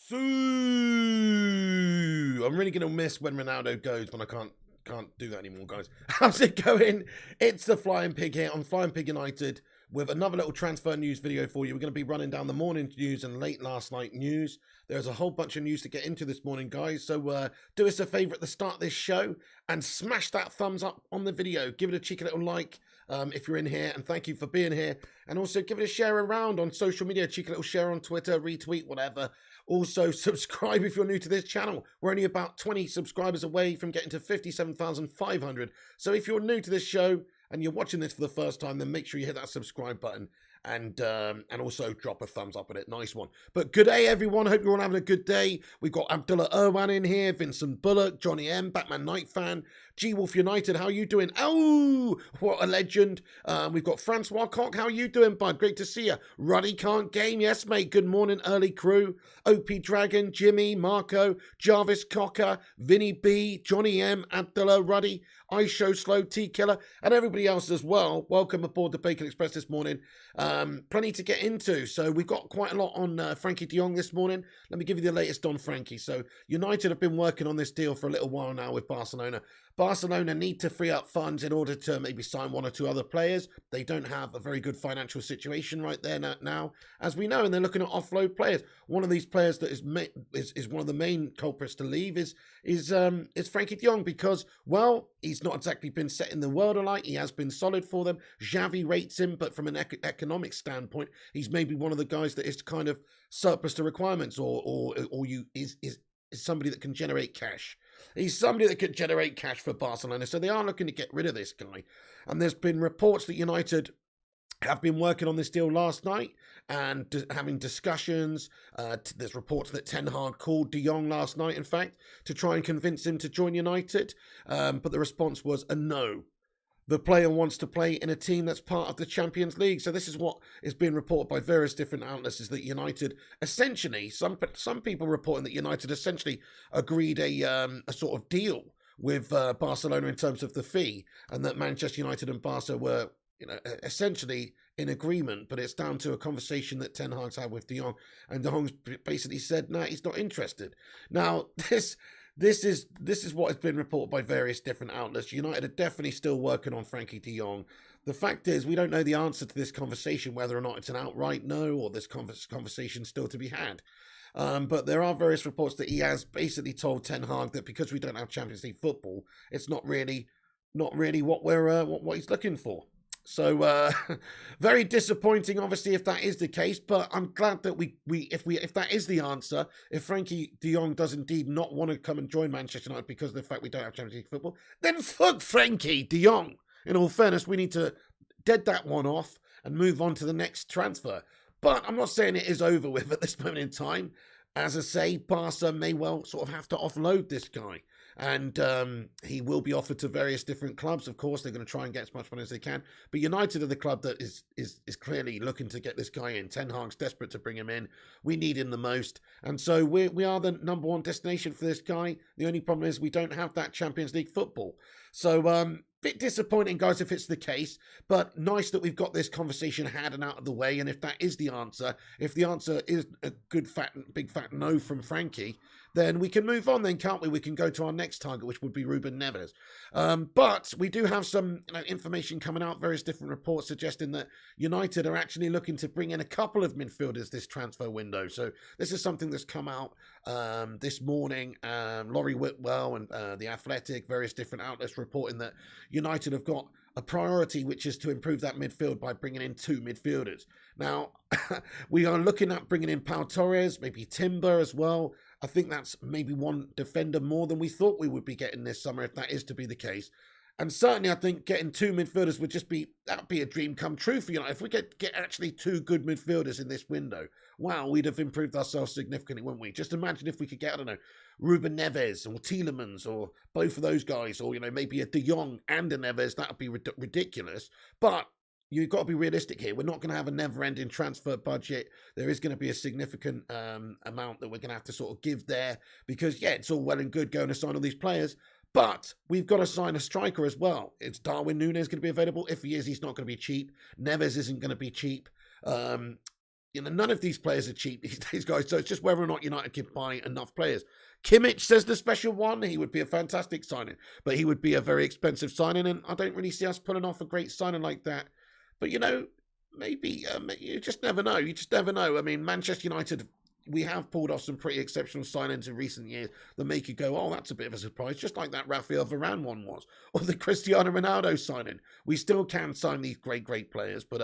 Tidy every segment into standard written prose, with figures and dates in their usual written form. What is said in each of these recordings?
So I'm really gonna miss when Ronaldo goes, but I can't do that anymore, guys. How's it going? It's the Flying Pig here on Flying Pig United with another little transfer news video for you. We're going to be running down the morning news and late last night news. There's a whole bunch of news to get into this morning, guys. So do us a favour at the start of this show and smash that thumbs up on the video. Give it a cheeky little like if you're in here, and thank you for being here. And also give it a share around on social media, cheeky little share on Twitter, retweet, whatever. Also, subscribe if you're new to this channel. We're only about 20 subscribers away from getting to 57,500. So if you're new to this show and you're watching this for the first time, then make sure you hit that subscribe button and also drop a thumbs up on it. Nice one. But good day, everyone. Hope you're all having a good day. We've got Abdullah Irwan in here, Vincent Bullock, Johnny M, Batman Night Fan, G Wolf United. How you doing? Oh, what a legend. We've got Francois Cock. How you doing, bud? Great to see you. Ruddy Can't Game. Yes, mate. Good morning, early crew. OP Dragon, Jimmy, Marco, Jarvis Cocker, Vinny B, Johnny M, Abdullah, Ruddy, I Show Slow, T Killer, and everybody else as well. Welcome aboard the Bacon Express this morning. Plenty to get into. So we've got quite a lot on Frenkie de Jong this morning. Let me give you the latest on Frenkie. So United have been working on this deal for a little while now with Barcelona. Barcelona need to free up funds in order to maybe sign one or two other players. They don't have a very good financial situation right there now, as we know, and they're looking at offload players. One of these players that is one of the main culprits to leave is Frenkie de Jong, because, well, he's not exactly been setting the world alight. He has been solid for them. Xavi rates him, but from an economic standpoint, he's maybe one of the guys that is kind of surplus to requirements, or is somebody that can generate cash. He's somebody that could generate cash for Barcelona, so they are looking to get rid of this guy. And there's been reports that United have been working on this deal last night and having discussions. There's reports that Ten Hag called De Jong last night, in fact, to try and convince him to join United. But the response was a no. The player wants to play in a team that's part of the Champions League. So this is what is being reported by various different outlets, is that United essentially, some people reporting that United essentially agreed a sort of deal with Barcelona in terms of the fee, and that Manchester United and Barca were, essentially in agreement, but it's down to a conversation that Ten Hag's had with De Jong, and De Jong's basically said, no, he's not interested. Now, This is what has been reported by various different outlets. United are definitely still working on Frenkie de Jong. The fact is, we don't know the answer to this conversation, whether or not it's an outright no, or this conversation still to be had. But there are various reports that he has basically told Ten Hag that because we don't have Champions League football, it's not really what what he's looking for. So very disappointing, obviously, if that is the case. But I'm glad that if that is the answer, if Frenkie de Jong does indeed not want to come and join Manchester United because of the fact we don't have Champions League football, then fuck Frenkie de Jong. In all fairness, we need to dead that one off and move on to the next transfer. But I'm not saying it is over with at this moment in time. As I say, Barca may well sort of have to offload this guy. And he will be offered to various different clubs. Of course, they're going to try and get as much money as they can. But United are the club that is clearly looking to get this guy in. Ten Hag's desperate to bring him in. We need him the most. And so we are the number one destination for this guy. The only problem is we don't have that Champions League football. So bit disappointing, guys, if it's the case. But nice that we've got this conversation had and out of the way. And if that is the answer, if the answer is a big fat no from Frenkie, then we can move on then, can't we? We can go to our next target, which would be Ruben Neves. But we do have some information coming out, various different reports suggesting that United are actually looking to bring in a couple of midfielders this transfer window. So this is something that's come out this morning. Laurie Whitwell and The Athletic, various different outlets reporting that United have got a priority, which is to improve that midfield by bringing in two midfielders. Now, we are looking at bringing in Pau Torres, maybe Timber as well. I think that's maybe one defender more than we thought we would be getting this summer, if that is to be the case. And certainly, I think getting two midfielders would that'd be a dream come true for United. If we get actually two good midfielders in this window, wow, we'd have improved ourselves significantly, wouldn't we? Just imagine if we could get, I don't know, Ruben Neves or Tielemans or both of those guys, or, maybe a De Jong and a Neves. That would be ridiculous. But you've got to be realistic here. We're not going to have a never-ending transfer budget. There is going to be a significant amount that we're going to have to sort of give there, because, yeah, it's all well and good going to sign all these players, but we've got to sign a striker as well. It's Darwin Núñez going to be available? If he is, he's not going to be cheap. Neves isn't going to be cheap. none of these players are cheap these days, guys. So it's just whether or not United can buy enough players. Kimmich says the special one. He would be a fantastic signing, but he would be a very expensive signing, and I don't really see us pulling off a great signing like that. But, maybe you just never know. You just never know. I mean, Manchester United, we have pulled off some pretty exceptional signings in recent years that make you go, oh, that's a bit of a surprise, just like that Rafael Varane one was, or the Cristiano Ronaldo signing. We still can sign these great, great players, but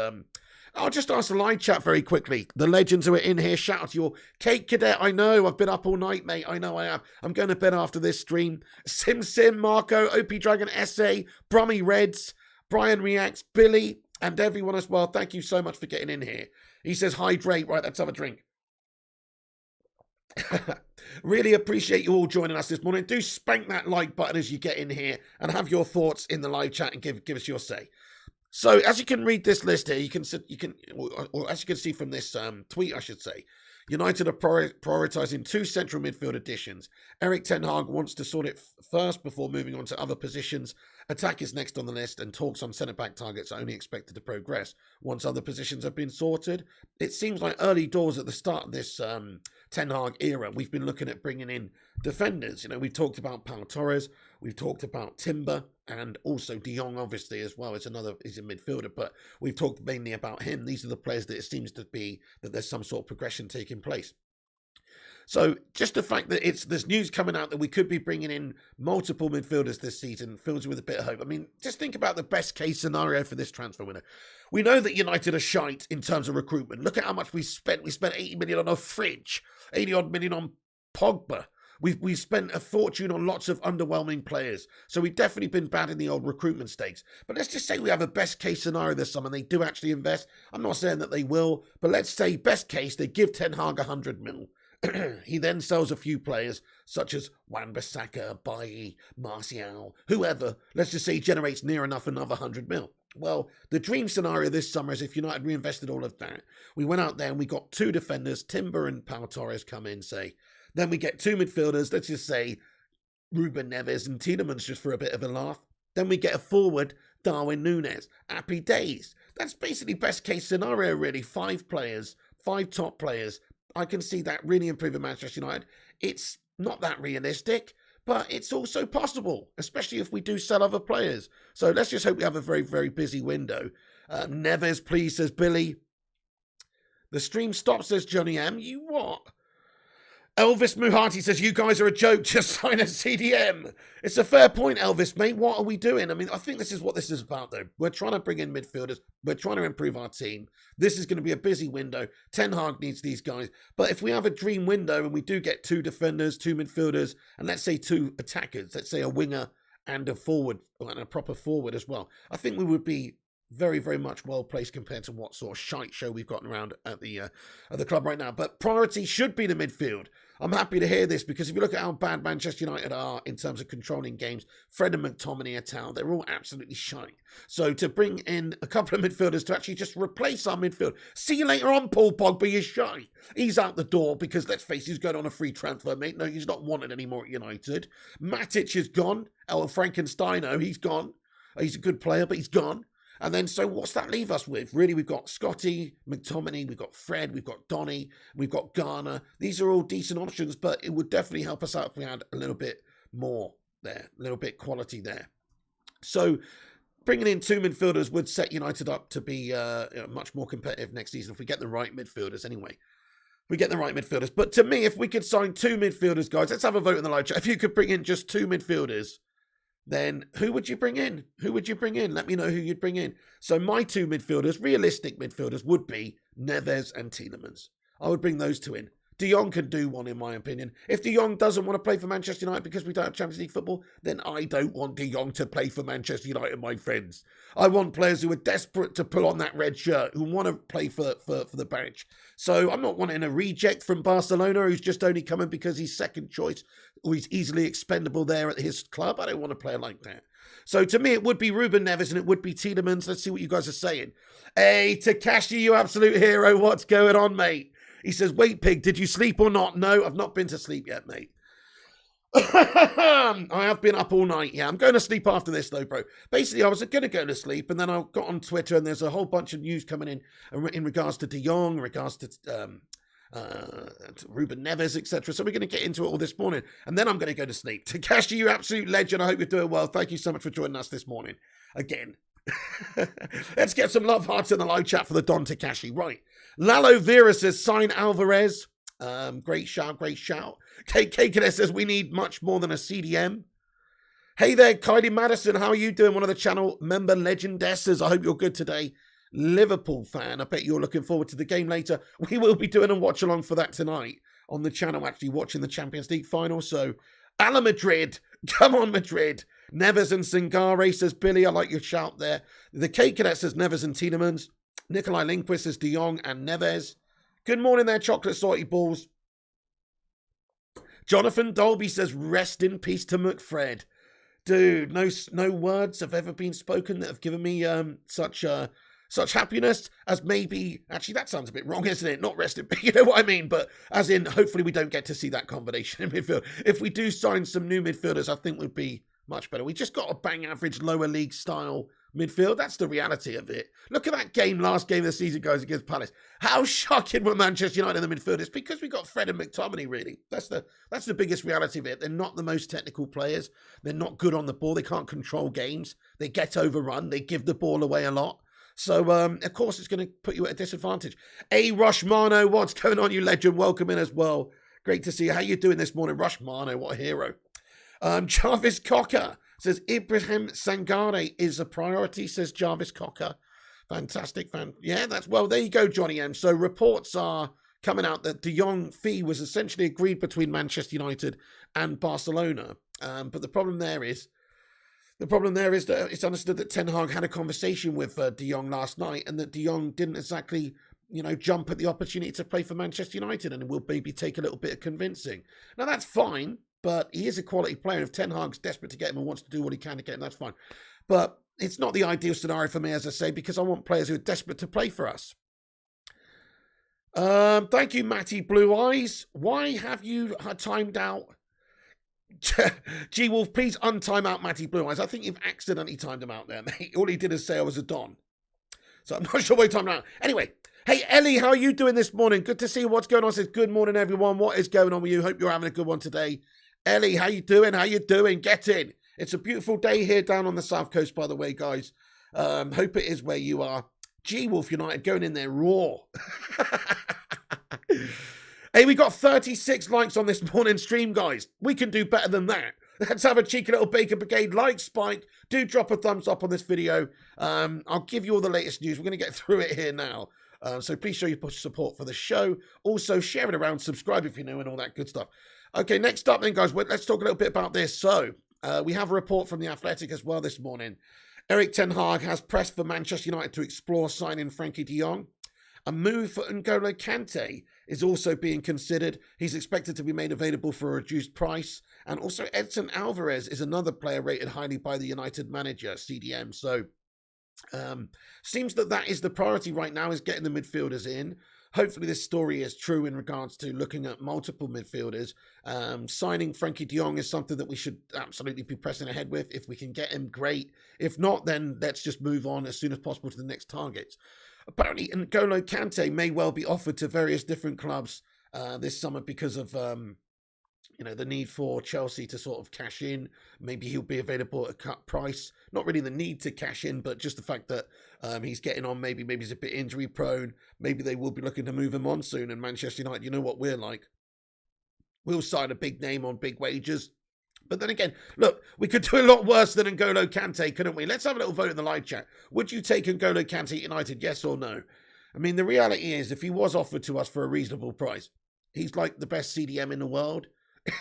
I'll just ask the live chat very quickly. The legends who are in here, shout out to your Kate Cadet. I know, I've been up all night, mate. I know I have. I'm going to bed after this stream. Sim, Marco, OP Dragon, SA, Brummy Reds, Brian Reacts, Billy, and everyone as well. Thank you so much for getting in here. He says, hydrate. Right, let's have a drink. Really appreciate you all joining us this morning. Do spank that like button as you get in here and have your thoughts in the live chat and give us your say. So, as you can read this list here, or as you can see from this tweet, I should say, United are prioritising 2 central midfield additions. Erik ten Hag wants to sort it first before moving on to other positions. Attack is next on the list, and talks on centre-back targets are only expected to progress once other positions have been sorted. It seems like early doors at the start of this Ten Hag era, we've been looking at bringing in defenders. We've talked about Pau Torres, we've talked about Timber, and also De Jong, obviously, as well. He's a midfielder, but we've talked mainly about him. These are the players that it seems to be that there's some sort of progression taking place. So just the fact that there's news coming out that we could be bringing in multiple midfielders this season fills you with a bit of hope. I mean, just think about the best case scenario for this transfer window. We know that United are shite in terms of recruitment. Look at how much we spent. We spent 80 million on a fridge, 80 odd million on Pogba. We've spent a fortune on lots of underwhelming players. So we've definitely been bad in the old recruitment stakes. But let's just say we have a best case scenario this summer and they do actually invest. I'm not saying that they will, but let's say best case, they give Ten Hag 100 mil. He then sells a few players such as Wan-Bissaka, Bailly, Martial, whoever. Let's just say he generates near enough another 100 mil. Well, the dream scenario this summer is if United reinvested all of that. We went out there and we got 2 defenders, Timber and Pau Torres come in, say. Then we get 2 midfielders, let's just say Ruben Neves and Tielemans just for a bit of a laugh. Then we get a forward, Darwin Núñez. Happy days. That's basically best case scenario, really. 5 players, 5 top players. I can see that really improving Manchester United. It's not that realistic, but it's also possible, especially if we do sell other players. So let's just hope we have a very, very busy window. Neves, please, says Billy. The stream stops, says Johnny M. You what? Elvis Muhati says, you guys are a joke, just sign a CDM. It's a fair point, Elvis, mate. What are we doing? I mean, I think this is what this is about, though. We're trying to bring in midfielders. We're trying to improve our team. This is going to be a busy window. Ten Hag needs these guys. But if we have a dream window and we do get 2 defenders, 2 midfielders, and let's say 2 attackers, let's say a winger and a forward, and a proper forward as well, I think we would be very, very much well placed compared to what sort of shite show we've gotten around at the club right now. But priority should be the midfield. I'm happy to hear this because if you look at how bad Manchester United are in terms of controlling games, Fred and McTominay are town, they're all absolutely shite. So to bring in a couple of midfielders to actually just replace our midfield. See you later on, Paul Pogba, you're shite. He's out the door because, let's face it, he's going on a free transfer, mate. No, he's not wanted anymore at United. Matic is gone. El Frankensteino, he's gone. He's a good player, but he's gone. And then, so what's that leave us with? Really, we've got Scotty, McTominay, we've got Fred, we've got Donny, we've got Garner. These are all decent options, but it would definitely help us out if we had a little bit more there, a little bit quality there. So bringing in 2 midfielders would set United up to be much more competitive next season if we get the right midfielders anyway. We get the right midfielders. But to me, if we could sign 2 midfielders, guys, let's have a vote in the live chat. If you could bring in just 2 midfielders, then who would you bring in? Who would you bring in? Let me know who you'd bring in. So my 2 midfielders, realistic midfielders, would be Neves and Tielemans. I would bring those 2 in. De Jong can do one, in my opinion. If De Jong doesn't want to play for Manchester United because we don't have Champions League football, then I don't want De Jong to play for Manchester United, my friends. I want players who are desperate to pull on that red shirt, who want to play for the badge. So I'm not wanting a reject from Barcelona who's just only coming because he's second choice or he's easily expendable there at his club. I don't want a player like that. So to me, it would be Ruben Neves and it would be Tielemans. Let's see what you guys are saying. Hey, Takashi, you absolute hero. What's going on, mate? He says, wait, Pig, did you sleep or not? No, I've not been to sleep yet, mate. I have been up all night. Yeah, I'm going to sleep after this, though, bro. Basically, I was going to go to sleep, and then I got on Twitter, and there's a whole bunch of news coming in regards to De Jong, in regards to Ruben Neves, etc. So we're going to get into it all this morning, and then I'm going to go to sleep. Takashi, you absolute legend. I hope you're doing well. Thank you so much for joining us this morning again. Let's get some love hearts in the live chat for the Don Takashi. Right. Lalo Vera says, sign Alvarez. Great shout, great shout. KKS says, we need much more than a CDM. Hey there, Kylie Madison. How are you doing? One of the channel member legendesses. I hope you're good today. Liverpool fan. I bet you're looking forward to the game later. We will be doing a watch along for that tonight on the channel, actually watching the Champions League final. So, Ala Madrid. Come on, Madrid. Neves and Singare, says Billy. I like your shout there. The K Cadet says Neves and Tielemans. Nikolai Lindquist says De Jong and Neves. Good morning there, chocolate salty balls. Jonathan Dolby says, rest in peace to McFred. Dude, no words have ever been spoken that have given me such happiness as maybe, actually that sounds a bit wrong, isn't it? Not rest in peace, you know what I mean? But as in, hopefully we don't get to see that combination in midfield. If we do sign some new midfielders, I think would be much better. We just got a bang average lower league style midfield. That's the reality of it. Look at that game, last game of the season, guys, against Palace. How shocking were Manchester United in the midfield? It's because we got Fred and McTominay, really. That's the biggest reality of it. They're not the most technical players. They're not good on the ball. They can't control games. They get overrun. They give the ball away a lot. So, of course, it's going to put you at a disadvantage. A. Rushmano, what's going on, you legend? Welcome in as well. Great to see you. How you doing this morning? Rushmano, what a hero. Jarvis Cocker says Ibrahim Sangare is a priority, says Jarvis Cocker. Fantastic, fan. Yeah, there you go, Johnny M. So reports are coming out that De Jong fee was essentially agreed between Manchester United and Barcelona. But the problem there is that it's understood that Ten Hag had a conversation with De Jong last night, and that De Jong didn't exactly, jump at the opportunity to play for Manchester United, and it will maybe take a little bit of convincing. Now that's fine. But he is a quality player. If Ten Hag's desperate to get him and wants to do what he can to get him, that's fine. But it's not the ideal scenario for me, as I say, because I want players who are desperate to play for us. Thank you, Matty Blue Eyes. Why have you timed out? G-Wolf, please untime out Matty Blue Eyes. I think you've accidentally timed him out there, mate. All he did is say I was a Don. So I'm not sure why he timed him out. Anyway, hey, Ellie, how are you doing this morning? Good to see you. What's going on? Says, good morning, everyone. What is going on with you? Hope you're having a good one today. Ellie, how you doing? How you doing? Get in. It's a beautiful day here down on the south coast, by the way, guys. Hope it is where you are. G-Wolf United going in there raw. Hey, we got 36 likes on this morning stream, guys. We can do better than that. Let's have a cheeky little Baker Brigade like spike. Do drop a thumbs up on this video. I'll give you all the latest news. We're going to get through it here now. So please show your support for the show. Also, share it around, subscribe if you're new, and all that good stuff. Okay, next up then, guys, let's talk a little bit about this. So, we have a report from The Athletic as well this morning. Erik ten Hag has pressed for Manchester United to explore signing Frenkie de Jong. A move for N'Golo Kante is also being considered. He's expected to be made available for a reduced price. And also Edson Alvarez is another player rated highly by the United manager, CDM. So, seems that is the priority right now, is getting the midfielders in. Hopefully this story is true in regards to looking at multiple midfielders. Signing Frenkie de Jong is something that we should absolutely be pressing ahead with. If we can get him, great. If not, then let's just move on as soon as possible to the next targets. Apparently, N'Golo Kante may well be offered to various different clubs this summer because of the need for Chelsea to sort of cash in. Maybe he'll be available at a cut price. Not really the need to cash in, but just the fact that he's getting on. Maybe he's a bit injury prone. Maybe they will be looking to move him on soon. And Manchester United, you know what we're like. We'll sign a big name on big wages. But then again, look, we could do a lot worse than N'Golo Kante, couldn't we? Let's have a little vote in the live chat. Would you take N'Golo Kante at United, yes or no? I mean, the reality is, if he was offered to us for a reasonable price, he's like the best CDM in the world.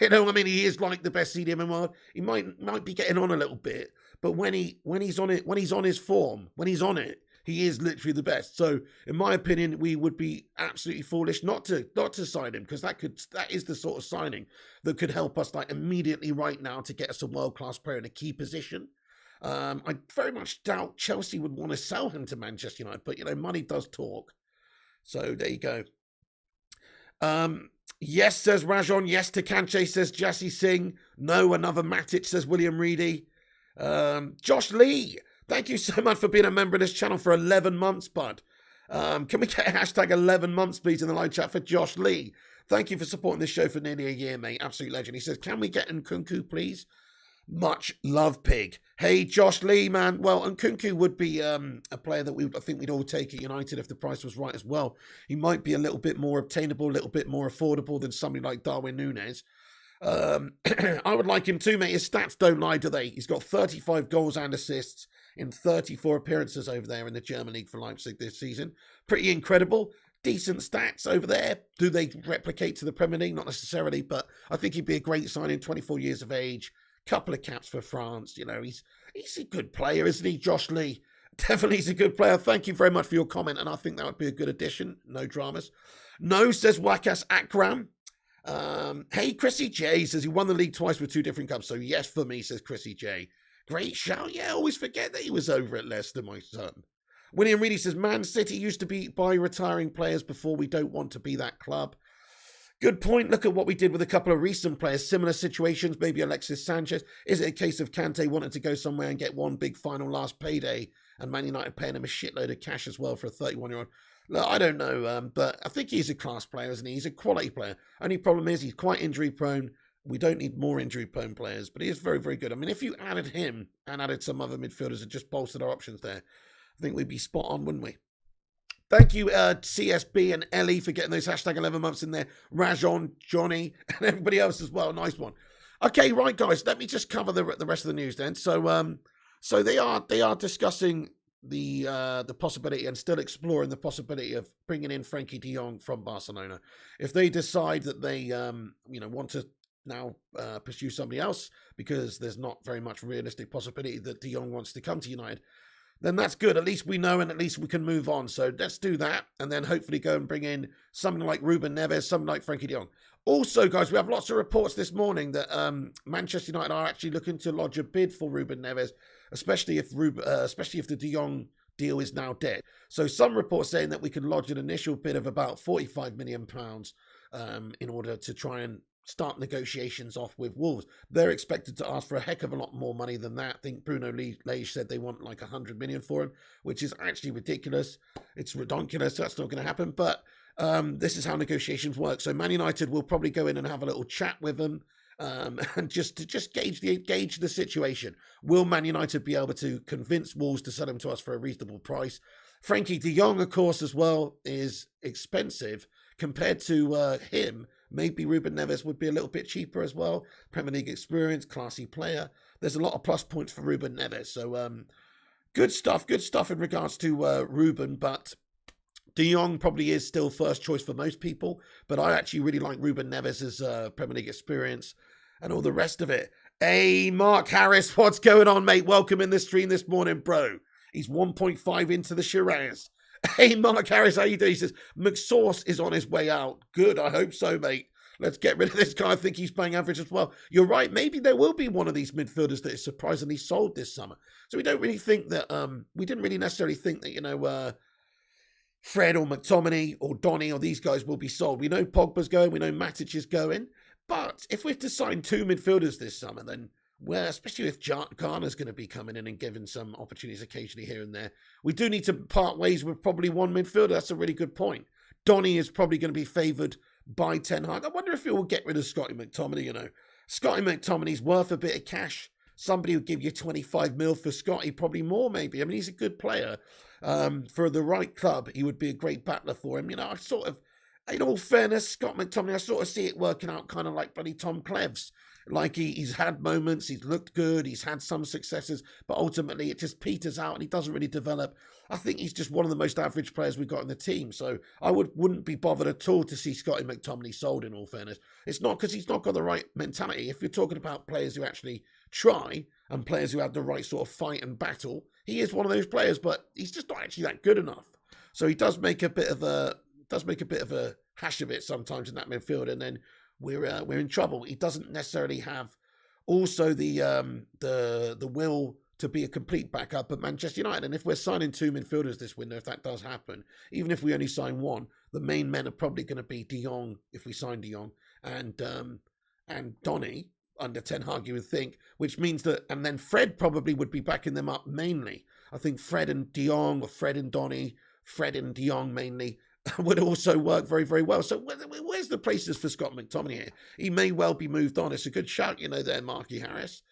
You know, I mean, he is like the best CDM in the world. He might be getting on a little bit, but when he's on his form, when he's on it, he is literally the best. So, in my opinion, we would be absolutely foolish not to sign him, because that is the sort of signing that could help us like immediately right now to get us a world-class player in a key position. I very much doubt Chelsea would want to sell him to Manchester United, but money does talk. So there you go. Yes, says Rajon. Yes to Kante, says Jassy Singh. No, another Matic, says William Reedy. Josh Lee, thank you so much for being a member of this channel for 11 months, bud. Can we get a hashtag 11 months, please, in the live chat for Josh Lee? Thank you for supporting this show for nearly a year, mate. Absolute legend. He says, can we get Nkunku, please? Much love, Pig. Hey, Josh Lee, man. Well, Nkunku would be a player that I think we'd all take at United if the price was right as well. He might be a little bit more obtainable, a little bit more affordable than somebody like Darwin Núñez. I would like him too, mate. His stats don't lie, do they? He's got 35 goals and assists in 34 appearances over there in the German League for Leipzig this season. Pretty incredible. Decent stats over there. Do they replicate to the Premier League? Not necessarily, but I think he'd be a great signing. 24 years of age. Couple of caps for France. You know, he's a good player, isn't he, Josh Lee? Definitely he's a good player. Thank you very much for your comment, and I think that would be a good addition. No dramas. No, says Wakas Akram. Hey, Chrissy J says he won the league twice with 2 different cups. So yes for me, says Chrissy J. Great shout. Yeah, I always forget that he was over at Leicester, my son. William Reedy says, Man City used to be by retiring players before. We don't want to be that club. Good point. Look at what we did with a couple of recent players. Similar situations, maybe Alexis Sanchez. Is it a case of Kante wanting to go somewhere and get one big final last payday and Man United paying him a shitload of cash as well for a 31-year-old? Look, I don't know, but I think he's a class player, isn't he? He's a quality player. Only problem is he's quite injury prone. We don't need more injury prone players, but he is very, very good. I mean, if you added him and added some other midfielders and just bolstered our options there, I think we'd be spot on, wouldn't we? Thank you, CSB and Ellie, for getting those hashtag 11 months in there. Rajon, Johnny, and everybody else as well. Nice one. Okay, right, guys. Let me just cover the rest of the news then. So they are discussing the possibility and still exploring the possibility of bringing in Frenkie de Jong from Barcelona. If they decide that they want to now pursue somebody else because there's not very much realistic possibility that de Jong wants to come to United, then that's good. At least we know, and at least we can move on. So let's do that, and then hopefully go and bring in something like Ruben Neves, something like Frenkie de Jong. Also, guys, we have lots of reports this morning that Manchester United are actually looking to lodge a bid for Ruben Neves, especially if the de Jong deal is now dead. So some reports saying that we could lodge an initial bid of about £45 million in order to try and start negotiations off with Wolves. They're expected to ask for a heck of a lot more money than that. I think Bruno Lage said they want like 100 million for him, which is actually ridiculous. It's redonkulous. That's not going to happen. But this is how negotiations work. So Man United will probably go in and have a little chat with them and just gauge the situation. Will Man United be able to convince Wolves to sell him to us for a reasonable price? Frenkie de Jong, of course, as well, is expensive compared to him. Maybe Ruben Neves would be a little bit cheaper as well. Premier League experience, classy player. There's a lot of plus points for Ruben Neves. So good stuff in regards to Ruben. But de Jong probably is still first choice for most people. But I actually really like Ruben Neves' Premier League experience and all the rest of it. Hey, Mark Harris, what's going on, mate? Welcome in the stream this morning, bro. He's 1.5 into the Shiraz. Hey, Mark Harris, how you doing? He says, McSauce is on his way out. Good, I hope so, mate. Let's get rid of this guy. I think he's playing average as well. You're right. Maybe there will be one of these midfielders that is surprisingly sold this summer. So we don't really think that, we didn't really necessarily think that, Fred or McTominay or Donny or these guys will be sold. We know Pogba's going. We know Matic is going. But if we're to sign 2 midfielders this summer, then especially if Garner's going to be coming in and giving some opportunities occasionally here and there, we do need to part ways with probably one midfielder. That's a really good point. Donny is probably going to be favoured by Ten Hag. I wonder if he will get rid of Scotty McTominay, Scotty McTominay's worth a bit of cash. Somebody would give you 25 mil for Scotty, probably more maybe. I mean, he's a good player. For the right club, he would be a great battler for him. I sort of, in all fairness, Scott McTominay, I sort of see it working out kind of like bloody Tom Cleves. Like he's had moments, he's looked good, he's had some successes, but ultimately it just peters out and he doesn't really develop. I think he's just one of the most average players we've got in the team. So I wouldn't be bothered at all to see Scotty McTominay sold, in all fairness. It's not because he's not got the right mentality. If you're talking about players who actually try and players who have the right sort of fight and battle, he is one of those players, but he's just not actually that good enough. So he does make a bit of a hash of it sometimes in that midfield, and then we're in trouble. He doesn't necessarily have also the will to be a complete backup at Manchester United. And if we're signing 2 midfielders this window, if that does happen, even if we only sign 1, the main men are probably going to be De Jong, if we sign De Jong, and Donny under Ten Hag, you would think, which means that, and then Fred probably would be backing them up mainly. I think Fred and De Jong, or Fred and Donny, Fred and De Jong mainly, would also work very, very well. So where's the places for Scott McTominay here? He may well be moved on. It's a good shout, there, Marky Harris.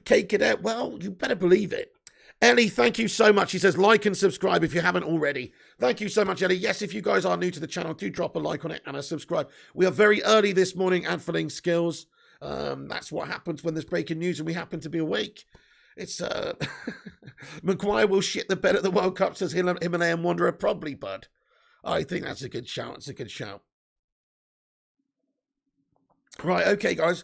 Kate Cadet, well, you better believe it. Ellie, thank you so much. He says, like and subscribe if you haven't already. Thank you so much, Ellie. Yes, if you guys are new to the channel, do drop a like on it and a subscribe. We are very early this morning at Filling Skills. That's what happens when there's breaking news and we happen to be awake. It's, Maguire will shit the bed at the World Cup, says Himalayan Wanderer. Probably, bud. I think that's a good shout. It's a good shout. Right, okay, guys.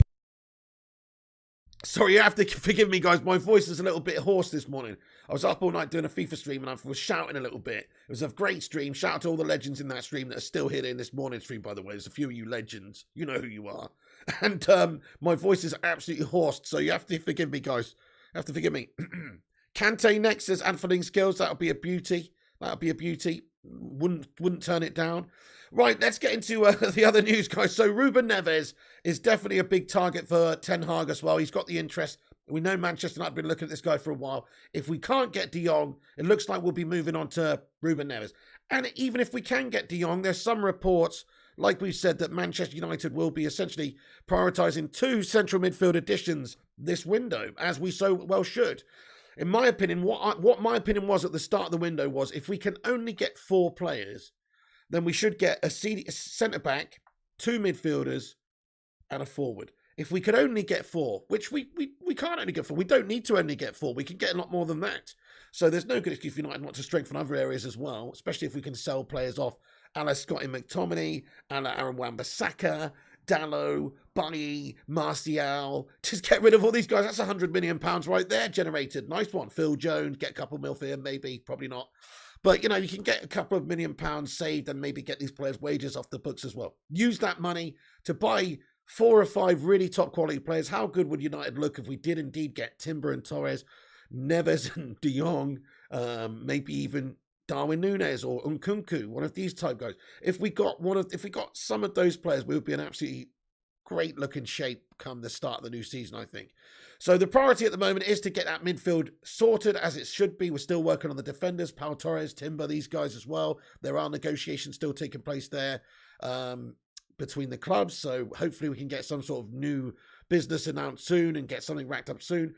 Sorry, you have to forgive me, guys. My voice is a little bit hoarse this morning. I was up all night doing a FIFA stream and I was shouting a little bit. It was a great stream. Shout out to all the legends in that stream that are still here in this morning stream, by the way. There's a few of you legends. You know who you are. And my voice is absolutely hoarse, so you have to forgive me, guys. You have to forgive me. Kante next says, and filling skills. That'll be a beauty. That'll be a beauty. Wouldn't turn it down. Right, let's get into the other news, guys. So Ruben Neves is definitely a big target for Ten Hag as well. He's got the interest. We know Manchester United have been looking at this guy for a while. If we can't get De Jong, it looks like we'll be moving on to Ruben Neves. And even if we can get De Jong, there's some reports, like we've said, that Manchester United will be essentially prioritising 2 central midfield additions this window, as we so well should. In my opinion, what my opinion was at the start of the window was, if we can only get 4 players, then we should get a centre-back, 2 midfielders, and a forward. If we could only get 4, which we can't only get 4. We don't need to only get 4. We can get a lot more than that. So there's no good excuse for United not to strengthen other areas as well, especially if we can sell players off a la Scotty McTominay, a la Aaron Wan-Bissaka, Dallo, Bunny, Martial. Just get rid of all these guys. That's £100 million right there generated. Nice one. Phil Jones, get a couple mil for him, maybe, probably not. But, you can get a couple of £1 million saved and maybe get these players' wages off the books as well. Use that money to buy 4 or 5 really top quality players. How good would United look if we did indeed get Timber and Torres, Neves and De Jong, maybe even Darwin Núñez or Nkunku, one of these type guys. If we got some of those players, we would be in absolutely great looking shape come the start of the new season, I think. So the priority at the moment is to get that midfield sorted as it should be. We're still working on the defenders, Pau Torres, Timber, these guys as well. There are negotiations still taking place there between the clubs. So hopefully we can get some sort of new business announced soon and get something racked up soon.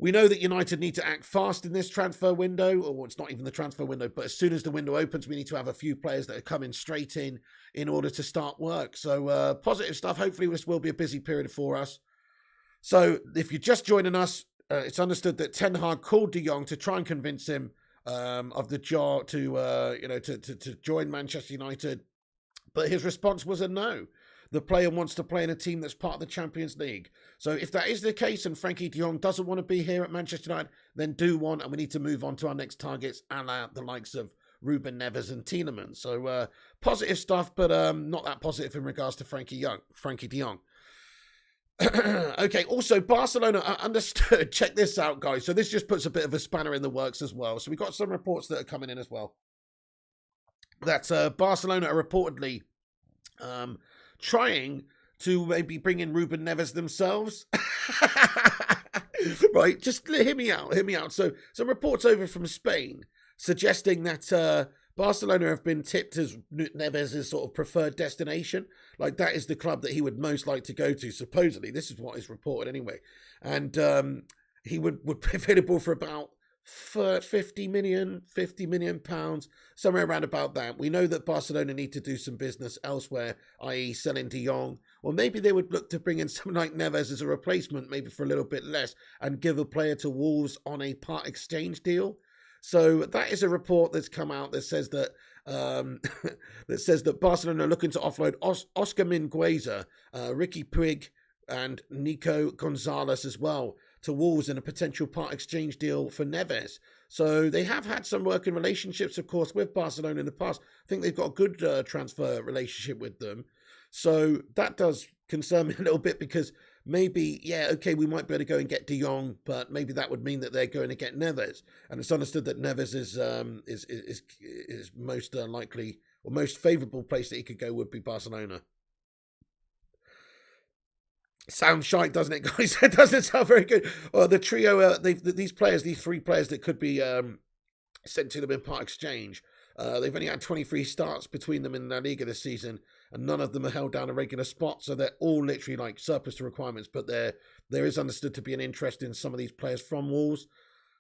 We know that United need to act fast in this transfer window, or it's not even the transfer window, but as soon as the window opens, we need to have a few players that are coming straight in order to start work. So positive stuff. Hopefully this will be a busy period for us. So if you're just joining us, it's understood that Ten Hag called De Jong to try and convince him of the job to join Manchester United, but his response was a no. The player wants to play in a team that's part of the Champions League. So if that is the case and Frenkie de Jong doesn't want to be here at Manchester United, then do one, and we need to move on to our next targets, and the likes of Ruben Neves and Tielemans. So positive stuff, but not that positive in regards to Frenkie de Jong. Okay, also Barcelona, understood. Check this out, guys. So this just puts a bit of a spanner in the works as well. So we've got some reports that are coming in as well. That Barcelona are reportedly trying to maybe bring in Ruben Neves themselves. Right, just hear me out. So some reports over from Spain suggesting that Barcelona have been tipped as Neves' sort of preferred destination. Like that is the club that he would most like to go to, supposedly. This is what is reported anyway. And he would be available for about 50 million pounds, somewhere around about that. We know that Barcelona need to do some business elsewhere, i.e. selling De Jong, or maybe they would look to bring in someone like Neves as a replacement, maybe for a little bit less, and give a player to Wolves on a part exchange deal. So that is a report that's come out that says that Barcelona are looking to offload Oscar Mingueza, Ricky Puig, and Nico Gonzalez as well to Wolves in a potential part exchange deal for Neves. So they have had some working relationships, of course, with Barcelona in the past. I think they've got a good transfer relationship with them. So that does concern me a little bit, because maybe, yeah, okay, we might be able to go and get De Jong, but maybe that would mean that they're going to get Neves. And it's understood that Neves is most likely, or most favourable place that he could go would be Barcelona. Sounds shite, doesn't it, guys? It doesn't sound very good. The trio, these three players that could be sent to them in part exchange. They've only had 23 starts between them in La Liga this season, and none of them are held down a regular spot, so they're all literally like surplus to requirements, but there is understood to be an interest in some of these players from Wolves.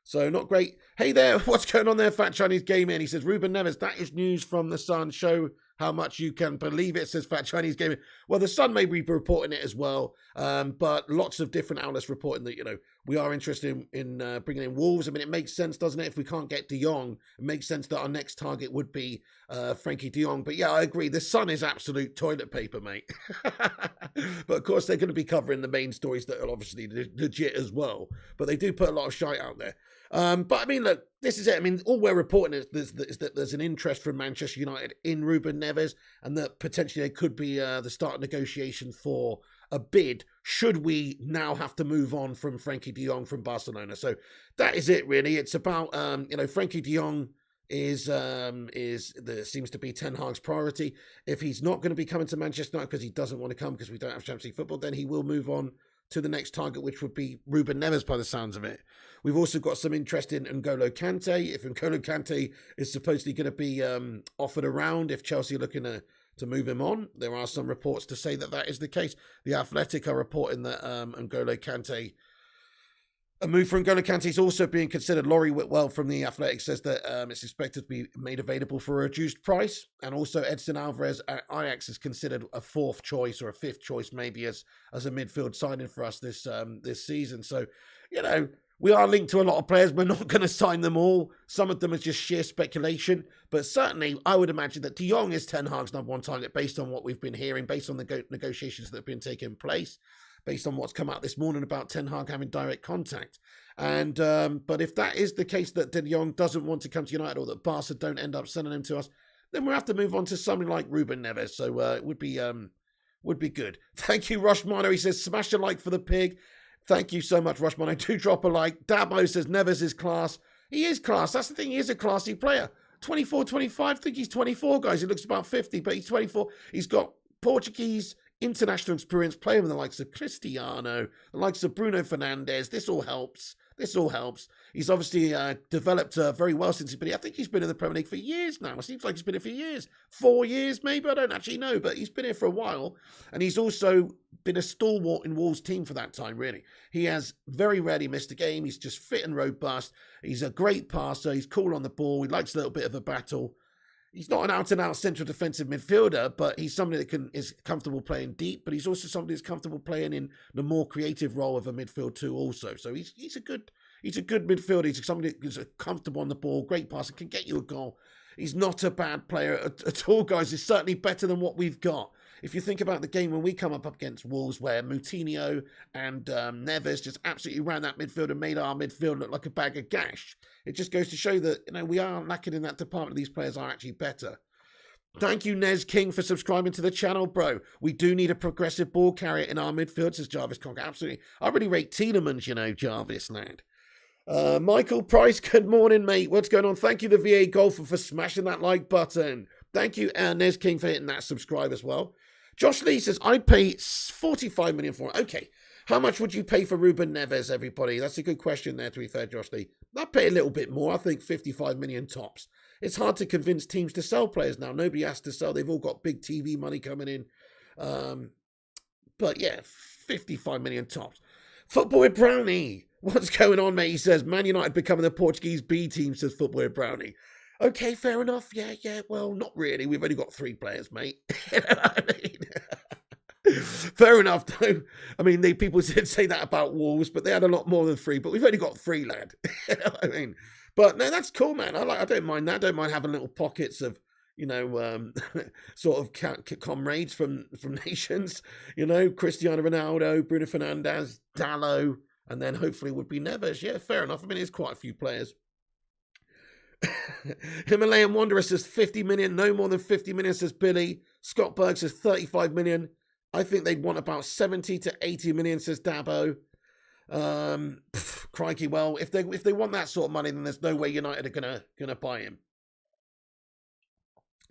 So not great. Hey there, what's going on there, Fat Chinese Gaming? He says, Ruben Neves, that is news from The Sun. Show how much you can believe it, says Fat Chinese Gaming. Well, The Sun may be reporting it as well, but lots of different outlets reporting that, we are interested in bringing in Wolves. I mean, it makes sense, doesn't it? If we can't get De Jong, it makes sense that our next target would be Frenkie de Jong. But yeah, I agree. The Sun is absolute toilet paper, mate. But of course, they're going to be covering the main stories that are obviously legit as well. But they do put a lot of shite out there. But I mean, look, this is it. I mean, all we're reporting is that there's an interest from Manchester United in Ruben Neves, and that potentially there could be the start of negotiations for a bid should we now have to move on from Frenkie de Jong from Barcelona. So that is it, really. It's about Frenkie de Jong seems to be Ten Hag's priority. If he's not going to be coming to Manchester United because he doesn't want to come because we don't have Champions League football, then he will move on to the next target, which would be Ruben Neves by the sounds of it. We've also got some interest in Ngolo Kante. If Ngolo Kante is supposedly going to be offered around, if Chelsea are looking to move him on, there are some reports to say that is the case. The Athletic are reporting that N'Golo Kante, a move for N'Golo Kante is also being considered. Laurie Whitwell from The Athletic says that it's expected to be made available for a reduced price. And also Edson Alvarez at Ajax is considered a fourth choice or a fifth choice maybe as a midfield signing for us this season. So, we are linked to a lot of players. We're not going to sign them all. Some of them are just sheer speculation. But certainly, I would imagine that De Jong is Ten Hag's number one target based on what we've been hearing, based on the negotiations that have been taking place, based on what's come out this morning about Ten Hag having direct contact. And but if that is the case, that De Jong doesn't want to come to United or that Barca don't end up sending him to us, then we'll have to move on to something like Ruben Neves. So it would be good. Thank you, Rushmano. He says, smash a like for the pig. Thank you so much, Rushmano. Do drop a like. Dabo says Neves is class. He is class. That's the thing. He is a classy player. 24, 25. I think he's 24, guys. He looks about 50, but he's 24. He's got Portuguese international experience playing with the likes of Cristiano, the likes of Bruno Fernandes. This all helps. He's obviously developed very well since he's been here. I think he's been in the Premier League for years now. It seems like he's been here for years. 4 years, maybe. I don't actually know, but he's been here for a while. And he's also been a stalwart in Wolves' team for that time, really. He has very rarely missed a game. He's just fit and robust. He's a great passer. He's cool on the ball. He likes a little bit of a battle. He's not an out-and-out central defensive midfielder, but he's somebody that is comfortable playing deep, but he's also somebody that's comfortable playing in the more creative role of a midfield too also. So he's a good midfielder. He's somebody who's comfortable on the ball, great passer, can get you a goal. He's not a bad player at all, guys. He's certainly better than what we've got. If you think about the game when we come up against Wolves, where Moutinho and Neves just absolutely ran that midfield and made our midfield look like a bag of gash, it just goes to show that we are lacking in that department. These players are actually better. Thank you, Nez King, for subscribing to the channel, bro. We do need a progressive ball carrier in our midfield, says Jarvis Conker. Absolutely. I really rate Tielemans, Jarvis, lad. Michael Price, good morning, mate. What's going on? Thank you, the VA Golfer, for smashing that like button. Thank you, Nez King, for hitting that subscribe as well. Josh Lee says, I'd pay 45 million for it. Okay. How much would you pay for Ruben Neves, everybody? That's a good question there, to be fair, Josh Lee. I'd pay a little bit more. I think 55 million tops. It's hard to convince teams to sell players now. Nobody has to sell. They've all got big TV money coming in. But yeah, 55 million tops. Football with Brownie. What's going on, mate? He says, Man United becoming the Portuguese B team, says Football with Brownie. Okay, fair enough. Yeah. Well, not really. We've only got 3 players, mate. You know what I mean? Fair enough, though. I mean, people did say that about Wolves, but they had a lot more than 3. But we've only got 3, lad. You know what I mean? But no, that's cool, man. I don't mind that. I don't mind having little pockets of, sort of comrades from nations. Cristiano Ronaldo, Bruno Fernandes, Dallo, and then hopefully would be Neves. Yeah, fair enough. I mean, it's quite a few players. Himalayan Wanderer says 50 million, no more than 50 million, says Billy. Scott Berg says 35 million. I think they'd want about 70 to 80 million, says Dabo. Crikey, well, if they want that sort of money, then there's no way United are gonna buy him.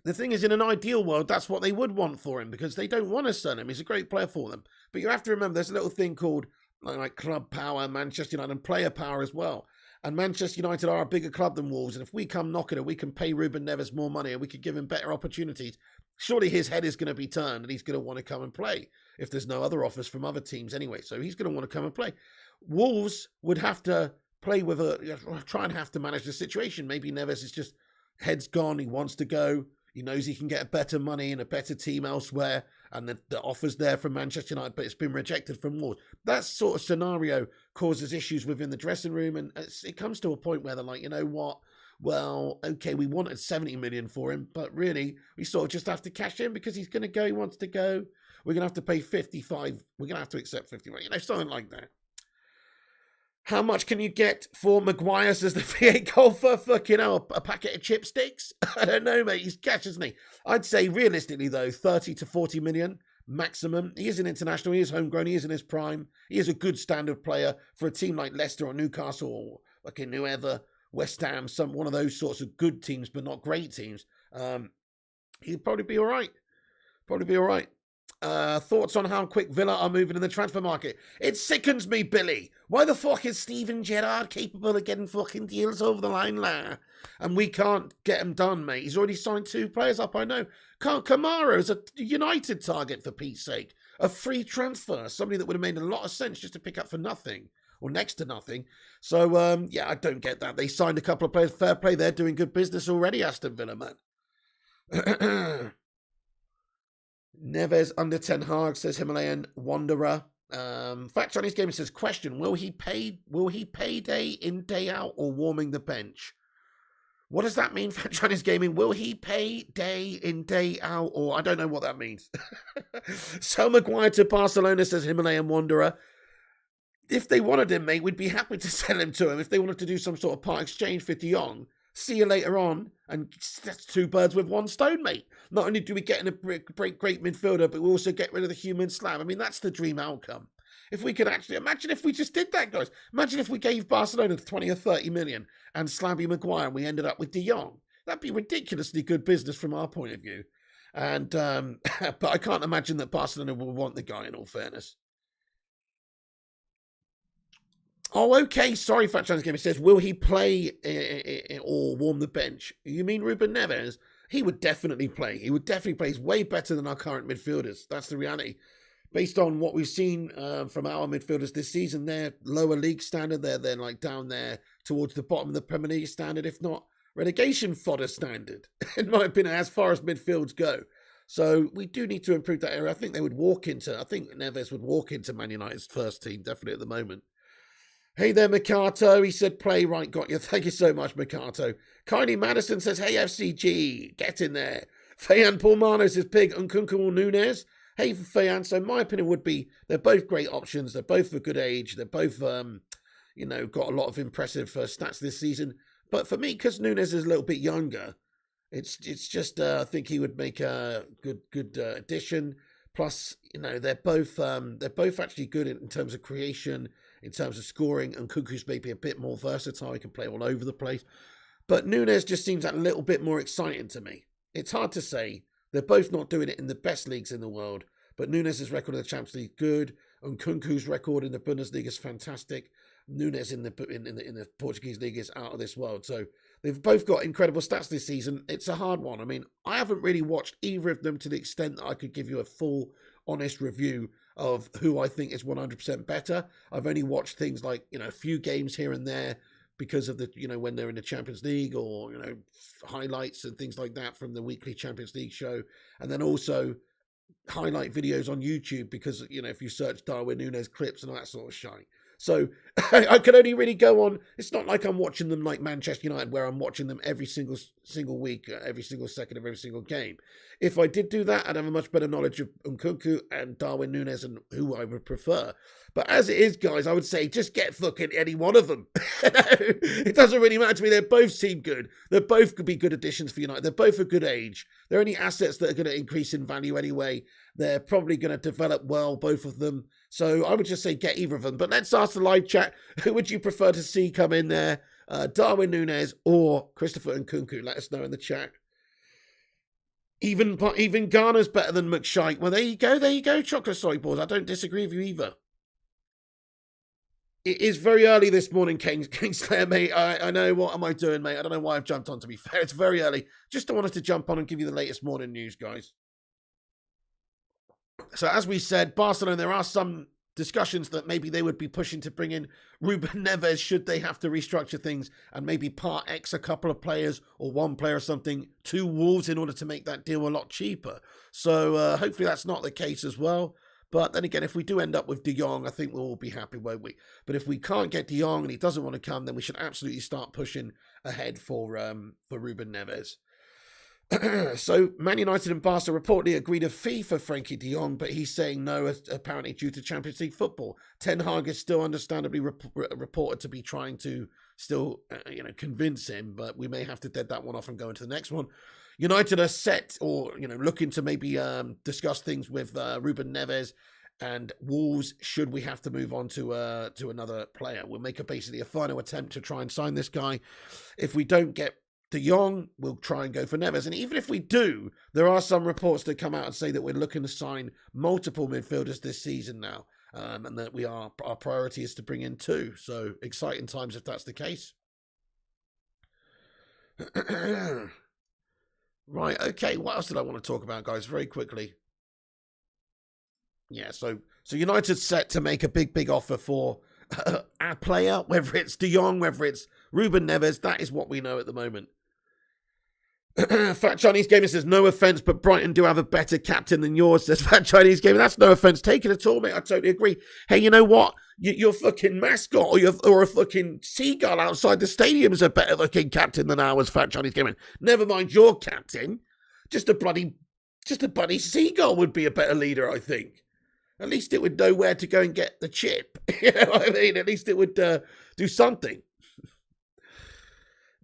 The thing is, in an ideal world, that's what they would want for him, because they don't want to sell him. He's a great player for them. But you have to remember, there's a little thing called like club power, Manchester United, and player power as well. And Manchester United are a bigger club than Wolves, and if we come knocking and we can pay Ruben Neves more money and we could give him better opportunities, surely his head is going to be turned and he's going to want to come and play if there's no other offers from other teams anyway. So he's going to want to come and play. Wolves would have to play with try and have to manage the situation. Maybe Neves is just head's gone, he wants to go. He knows he can get better money in a better team elsewhere, and the offer's there from Manchester United, but it's been rejected from Wolves. That sort of scenario causes issues within the dressing room, and it comes to a point where they're like, you know what? Well, okay, we wanted 70 million for him, but really, we sort of just have to cash in because he's going to go, he wants to go. We're going to have to pay 55. We're going to have to accept 55, something like that. How much can you get for Maguire, says the V8 golfer? Fucking hell, a packet of chipsticks? I don't know, mate. He's cash, isn't he? I'd say, realistically, though, 30 to 40 million maximum. He is an international. He is homegrown. He is in his prime. He is a good standard player for a team like Leicester or Newcastle or fucking whoever, West Ham, one of those sorts of good teams, but not great teams. He'd probably be all right. Thoughts on how quick Villa are moving in the transfer market? It sickens me, Billy. Why the fuck is Steven Gerrard capable of getting fucking deals over the line there? And we can't get him done, mate. He's already signed 2 players up, I know. Kamara is a United target, for Pete's sake. A free transfer. Somebody that would have made a lot of sense just to pick up for nothing. Or next to nothing. So, yeah, I don't get that. They signed a couple of players. Fair play. They're doing good business already, Aston Villa, man. Neves under Ten Hag, says Himalayan Wanderer. Fact Chinese Gaming says, question, will he pay day in, day out, or warming the bench? What does that mean, Fact Chinese Gaming? Will he pay day in, day out, or I don't know what that means. Sell Maguire to Barcelona, says Himalayan Wanderer. If they wanted him, mate, we'd be happy to sell him to him. If they wanted to do some sort of part exchange for De Jong, see you later on, and that's 2 birds with 1 stone, mate. Not only do we get in a great midfielder, but we also get rid of the human slab. I mean, that's the dream outcome. If we could actually, imagine if we just did that, guys. Imagine if we gave Barcelona 20 or 30 million and Slabby Maguire, and we ended up with De Jong. That'd be ridiculously good business from our point of view. And but I can't imagine that Barcelona will want the guy, in all fairness. Oh, okay. Sorry, Fat Chance Gamer says, will he play or warm the bench? You mean Ruben Neves? He would definitely play. He would definitely play. He's way better than our current midfielders. That's the reality. Based on what we've seen from our midfielders this season, they're lower league standard. They're like down there towards the bottom of the Premier League standard, if not relegation fodder standard, in my opinion, as far as midfields go. So we do need to improve that area. I think Neves would walk into Man United's first team, definitely at the moment. Hey there, Mikato. He said, play right, got you. Thank you so much, Mikato. Kylie Madison says, hey, FCG, get in there. Fayan Paulmano says, Pig, Nkunku or Nunez. Hey, Fayan. So my opinion would be they're both great options. They're both a good age. They're both, got a lot of impressive stats this season. But for me, because Nunez is a little bit younger, it's just I think he would make a good addition. Plus, they're both actually good in terms of creation, in terms of scoring, and Nkunku's maybe a bit more versatile. He can play all over the place. But Nunez just seems a little bit more exciting to me. It's hard to say. They're both not doing it in the best leagues in the world. But Nunez's record in the Champions League good. And Nkunku's record in the Bundesliga is fantastic. Nunez in the Portuguese league is out of this world. So they've both got incredible stats this season. It's a hard one. I mean, I haven't really watched either of them to the extent that I could give you a full, honest review of who I think is 100% better. I've only watched things like, a few games here and there because of the, when they're in the Champions League or, highlights and things like that from the weekly Champions League show. And then also highlight videos on YouTube because, if you search Darwin Núñez clips and all that sort of shite. So I can only really go on. It's not like I'm watching them like Manchester United, where I'm watching them every single week, every single second of every single game. If I did do that, I'd have a much better knowledge of Nkunku and Darwin Núñez and who I would prefer. But as it is, guys, I would say just get fucking any one of them. It doesn't really matter to me. They both seem good. They both could be good additions for United. They're both a good age. They're only assets that are going to increase in value anyway. They're probably going to develop well, both of them. So I would just say get either of them. But let's ask the live chat, who would you prefer to see come in there? Darwin Núñez or Christopher Nkunku? Let us know in the chat. Even Ghana's better than McShite. Well, there you go, Chocolate Soy Balls. I don't disagree with you either. It is very early this morning, Kingslayer, mate. I know, what am I doing, mate? I don't know why I've jumped on, to be fair. It's very early. Just wanted to jump on and give you the latest morning news, guys. So as we said, Barcelona, there are some discussions that maybe they would be pushing to bring in Ruben Neves should they have to restructure things and maybe part X a couple of players or one player or something to Wolves in order to make that deal a lot cheaper. So hopefully that's not the case as well. But then again, if we do end up with De Jong, I think we'll all be happy, won't we? But if we can't get De Jong and he doesn't want to come, then we should absolutely start pushing ahead for Ruben Neves. So Man United and Barca reportedly agreed a fee for Frenkie de Jong, but he's saying no, apparently due to Champions League football. Ten Hag is still understandably reported to be trying to still convince him, but we may have to dead that one off and go into the next one. United are set or looking to maybe discuss things with Ruben Neves and Wolves should we have to move on to another player. We'll make basically a final attempt to try and sign this guy. If we don't get De Jong, we'll try and go for Neves. And even if we do, there are some reports that come out and say that we're looking to sign multiple midfielders this season now. And that our priority is to bring in 2. So exciting times if that's the case. Right, okay. What else did I want to talk about, guys? Very quickly. Yeah, so United's set to make a big offer for our player, whether it's De Jong, whether it's Ruben Neves. That is what we know at the moment. Fat Chinese Gamer says, no offence, but Brighton do have a better captain than yours, says Fat Chinese Gamer. That's no offence taken at all, mate. I totally agree. Hey, you know what? Your fucking mascot or a fucking seagull outside the stadium is a better fucking captain than ours, Fat Chinese Gamer. Never mind your captain. Just a bloody seagull would be a better leader, I think. At least it would know where to go and get the chip. You know what I mean? At least it would do something.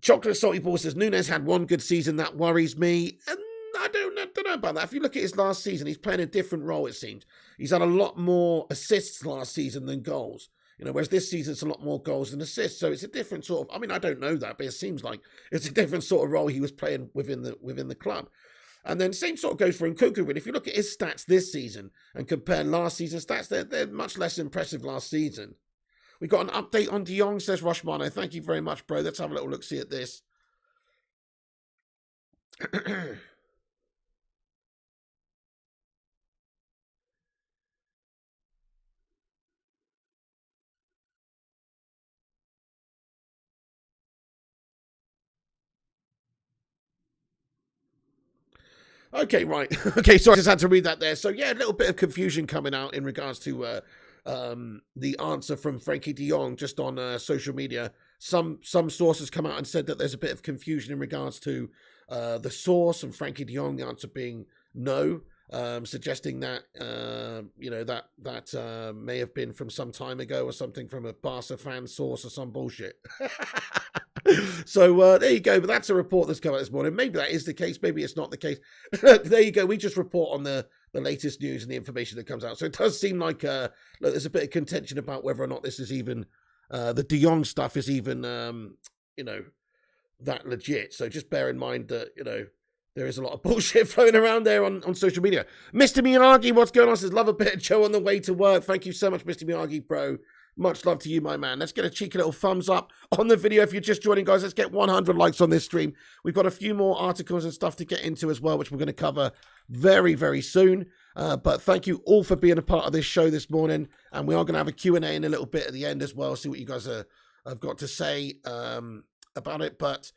Chocolate Salty Ball says, Núñez had one good season. That worries me. And I don't know about that. If you look at his last season, he's playing a different role, it seems. He's had a lot more assists last season than goals. Whereas this season it's a lot more goals than assists. So it's a different sort of, I don't know that, but it seems like it's a different sort of role he was playing within the club. And then same sort of goes for Nkunku. But if you look at his stats this season and compare last season's stats, they're much less impressive last season. We got an update on De Jong, says Rushmano. Thank you very much, bro. Let's have a little look-see at this. Okay, right. Okay, so I just had to read that there. So, yeah, a little bit of confusion coming out in regards to the answer from Frenkie de Jong just on social media. Some sources come out and said that there's a bit of confusion in regards to the source and Frenkie de Jong, the answer being no, suggesting that, that may have been from some time ago or something from a Barca fan source or some bullshit. So there you go. But that's a report that's come out this morning. Maybe that is the case. Maybe it's not the case. There you go. We just report on the latest news and the information that comes out. So it does seem like there's a bit of contention about whether or not this is even the De Jong stuff is even that legit. So just bear in mind that there is a lot of bullshit flowing around there on social media. Mr. Miyagi, what's going on? Says love a bit of Joe on the way to work. Thank you so much, Mr. Miyagi, bro. Much love to you, my man. Let's get a cheeky little thumbs up on the video if you're just joining, guys. Let's get 100 likes on this stream. We've got a few more articles and stuff to get into as well, which we're going to cover very, very soon. But thank you all for being a part of this show this morning. And we are going to have a Q&A in a little bit at the end as well. See what you guys have got to say about it. But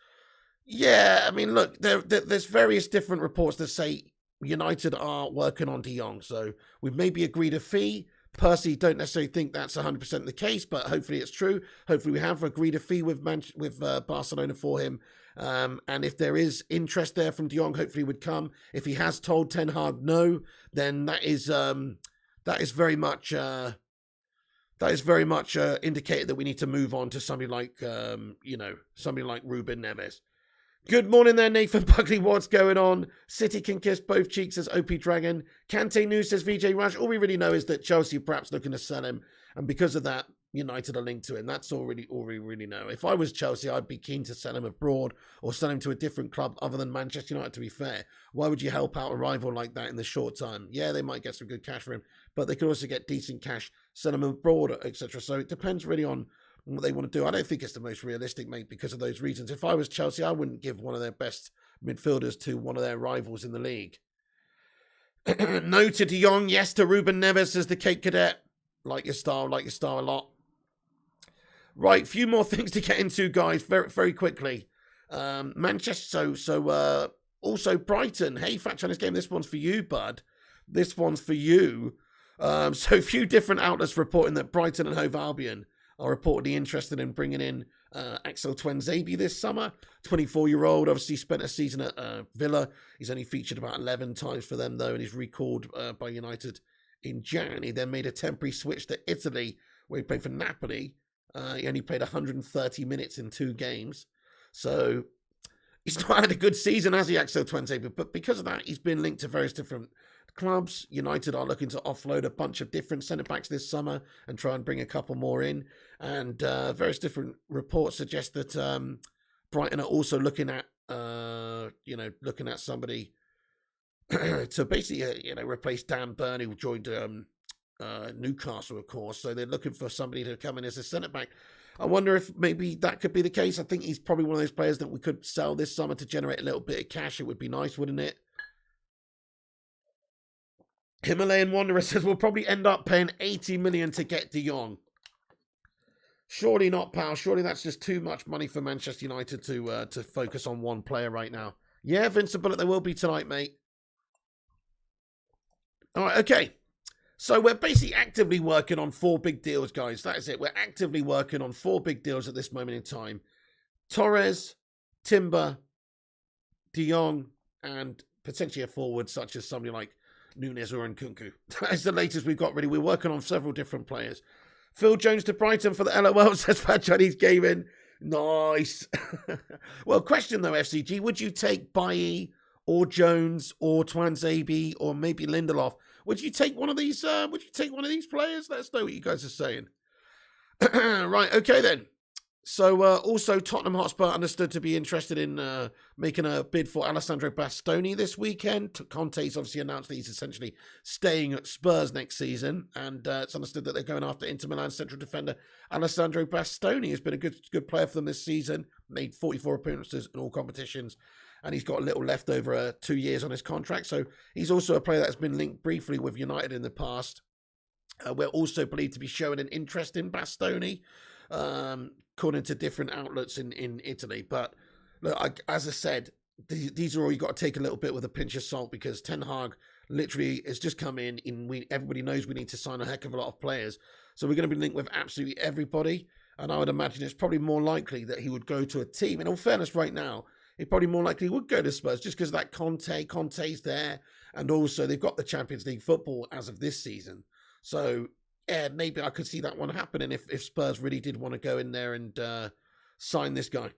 yeah, look, there's various different reports that say United are working on De Jong. So we've maybe agreed a fee. Personally, don't necessarily think that's 100% the case, but hopefully it's true. Hopefully we have agreed a fee with Barcelona for him. And if there is interest there from De Jong, hopefully he would come. If he has told Ten Hag no, then that is very much indicated that we need to move on to somebody like somebody like Ruben Neves. Good morning there, Nathan Buckley. What's going on? City can kiss both cheeks, says OP Dragon. Kante news, says VJ Rush. All we really know is that Chelsea are perhaps looking to sell him, and because of that, United are linked to him. That's all we really know. If I was Chelsea, I'd be keen to sell him abroad or sell him to a different club other than Manchester United, to be fair. Why would you help out a rival like that in the short time? Yeah, they might get some good cash for him, but they could also get decent cash, sell him abroad, etc. So it depends really on what they want to do. I don't think it's the most realistic, mate, because of those reasons. If I was Chelsea, I wouldn't give one of their best midfielders to one of their rivals in the league. No to De Jong, yes to Ruben Neves, says the Cape Cadet. Like your style a lot. Right, few more things to get into, guys, very, very quickly. Manchester, also Brighton. Hey, Fat China's Game, this one's for you, bud. This one's for you. So a few different outlets reporting that Brighton and Hove Albion are reportedly interested in bringing in Axel Tuanzebe this summer. 24-year-old, obviously spent a season at Villa. He's only featured about 11 times for them, though, and he's recalled by United in Jan. He then made a temporary switch to Italy, where he played for Napoli. He only played 130 minutes in 2 games. So he's not had a good season, has he, Axel Tuanzebe? But because of that, he's been linked to various different clubs. United are looking to offload a bunch of different centre-backs this summer and try and bring a couple more in. And various different reports suggest that Brighton are also looking at somebody to basically, replace Dan Burn, who joined Newcastle, of course. So they're looking for somebody to come in as a centre-back. I wonder if maybe that could be the case. I think he's probably one of those players that we could sell this summer to generate a little bit of cash. It would be nice, wouldn't it? Himalayan Wanderer says we'll probably end up paying 80 million to get De Jong. Surely not, pal. Surely that's just too much money for Manchester United to focus on one player right now. Yeah, Vincent Bullock, there will be tonight, mate. All right, okay. So we're basically actively working on 4 big deals, guys. That is it. We're actively working on 4 big deals at this moment in time. Torres, Timber, De Jong, and potentially a forward such as somebody like Nunes or Nkunku. That's the latest we've got, really. We're working on several different players. Phil Jones to Brighton for the LOL, says Fat Chinese Gaming. Nice. Well, question though, FCG. Would you take Bailly or Jones or Tuanzebe or maybe Lindelof? Would you take one of these? Would you take one of these players? Let us know what you guys are saying. Right, okay then. So also Tottenham Hotspur understood to be interested in making a bid for Alessandro Bastoni this weekend. Conte's obviously announced that he's essentially staying at Spurs next season, and it's understood that they're going after Inter Milan central defender Alessandro Bastoni, who's been a good player for them this season, made 44 appearances in all competitions, and he's got a little left over 2 years on his contract. So he's also a player that's been linked briefly with United in the past. We're also believed to be showing an interest in Bastoni, according to different outlets in Italy. But look, as I said, these are all you got to take a little bit with a pinch of salt, because Ten Hag literally has just come in. Everybody knows we need to sign a heck of a lot of players. So we're going to be linked with absolutely everybody. And I would imagine it's probably more likely that he would go to a team. In all fairness, right now, he probably more likely would go to Spurs just because of that Kante. Conte's there. And also they've got the Champions League football as of this season. So yeah, maybe I could see that one happening if Spurs really did want to go in there and sign this guy.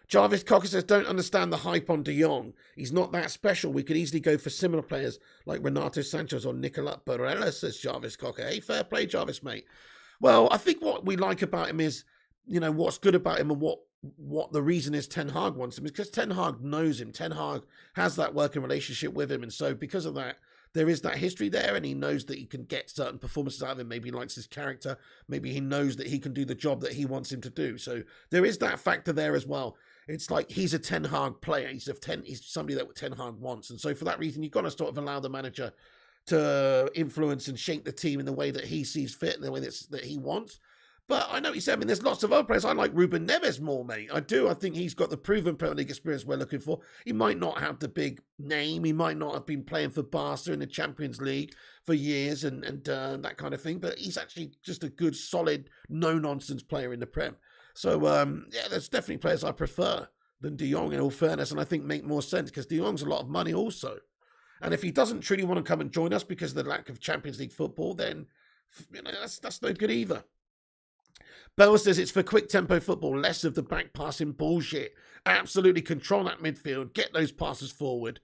Jarvis Cocker says, don't understand the hype on De Jong. He's not that special. We could easily go for similar players like Renato Sanchez or Nicolas Barella, says Jarvis Cocker. Hey, fair play, Jarvis, mate. Well, I think what we like about him is, what's good about him and what the reason is Ten Hag wants him is because Ten Hag knows him. Ten Hag has that working relationship with him. And so because of that, there is that history there, and he knows that he can get certain performances out of him. Maybe he likes his character. Maybe he knows that he can do the job that he wants him to do. So there is that factor there as well. It's like he's a Ten Hag player. He's somebody that Ten Hag wants. And so for that reason, you've got to sort of allow the manager to influence and shape the team in the way that he sees fit, in the way that he wants. But I know what you said. I mean, there's lots of other players. I like Ruben Neves more, mate. I do. I think he's got the proven Premier League experience we're looking for. He might not have the big name. He might not have been playing for Barca in the Champions League for years and that kind of thing. But he's actually just a good, solid, no-nonsense player in the Prem. So, yeah, there's definitely players I prefer than De Jong, in all fairness, and I think make more sense because De Jong's a lot of money also. And if he doesn't truly want to come and join us because of the lack of Champions League football, then that's no good either. Bell says it's for quick tempo football, less of the back passing bullshit. Absolutely control that midfield, get those passes forward.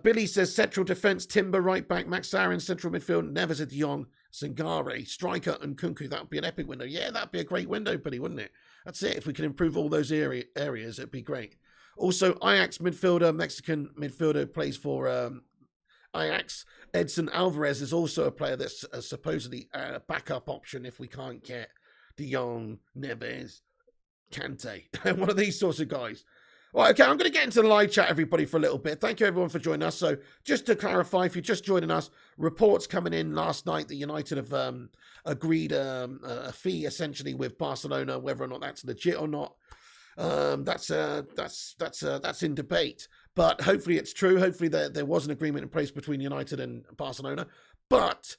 Billy says central defence, Timber right back, Max Aaron central midfield, Neves, De Jong, Sangare, striker and Nkunku. That would be an epic window. Yeah, that'd be a great window, Billy, wouldn't it? That's it. If we can improve all those areas, it'd be great. Also, Ajax midfielder, Mexican midfielder, plays for Ajax. Edson Alvarez is also a player that's supposedly a backup option if we can't get De Jong, Neves, Kante. One of these sorts of guys. Right, okay, I'm going to get into the live chat, everybody, for a little bit. Thank you, everyone, for joining us. So, just to clarify, if you're just joining us, reports coming in last night that United have agreed a fee, essentially, with Barcelona, whether or not that's legit or not. That's in debate. But hopefully it's true. Hopefully there was an agreement in place between United and Barcelona. But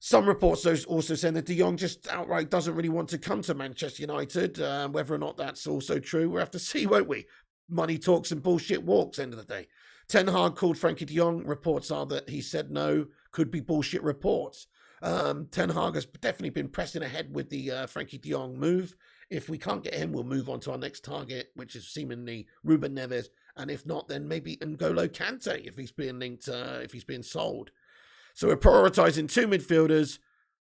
some reports also saying that De Jong just outright doesn't really want to come to Manchester United. Whether or not that's also true, we'll have to see, won't we? Money talks and bullshit walks, end of the day. Ten Hag called Frenkie de Jong. Reports are that he said no, could be bullshit reports. Ten Hag has definitely been pressing ahead with the Frenkie de Jong move. If we can't get him, we'll move on to our next target, which is seemingly Ruben Neves. And if not, then maybe Ngolo Kante, if he's being linked, if he's being sold. So we're prioritising two midfielders.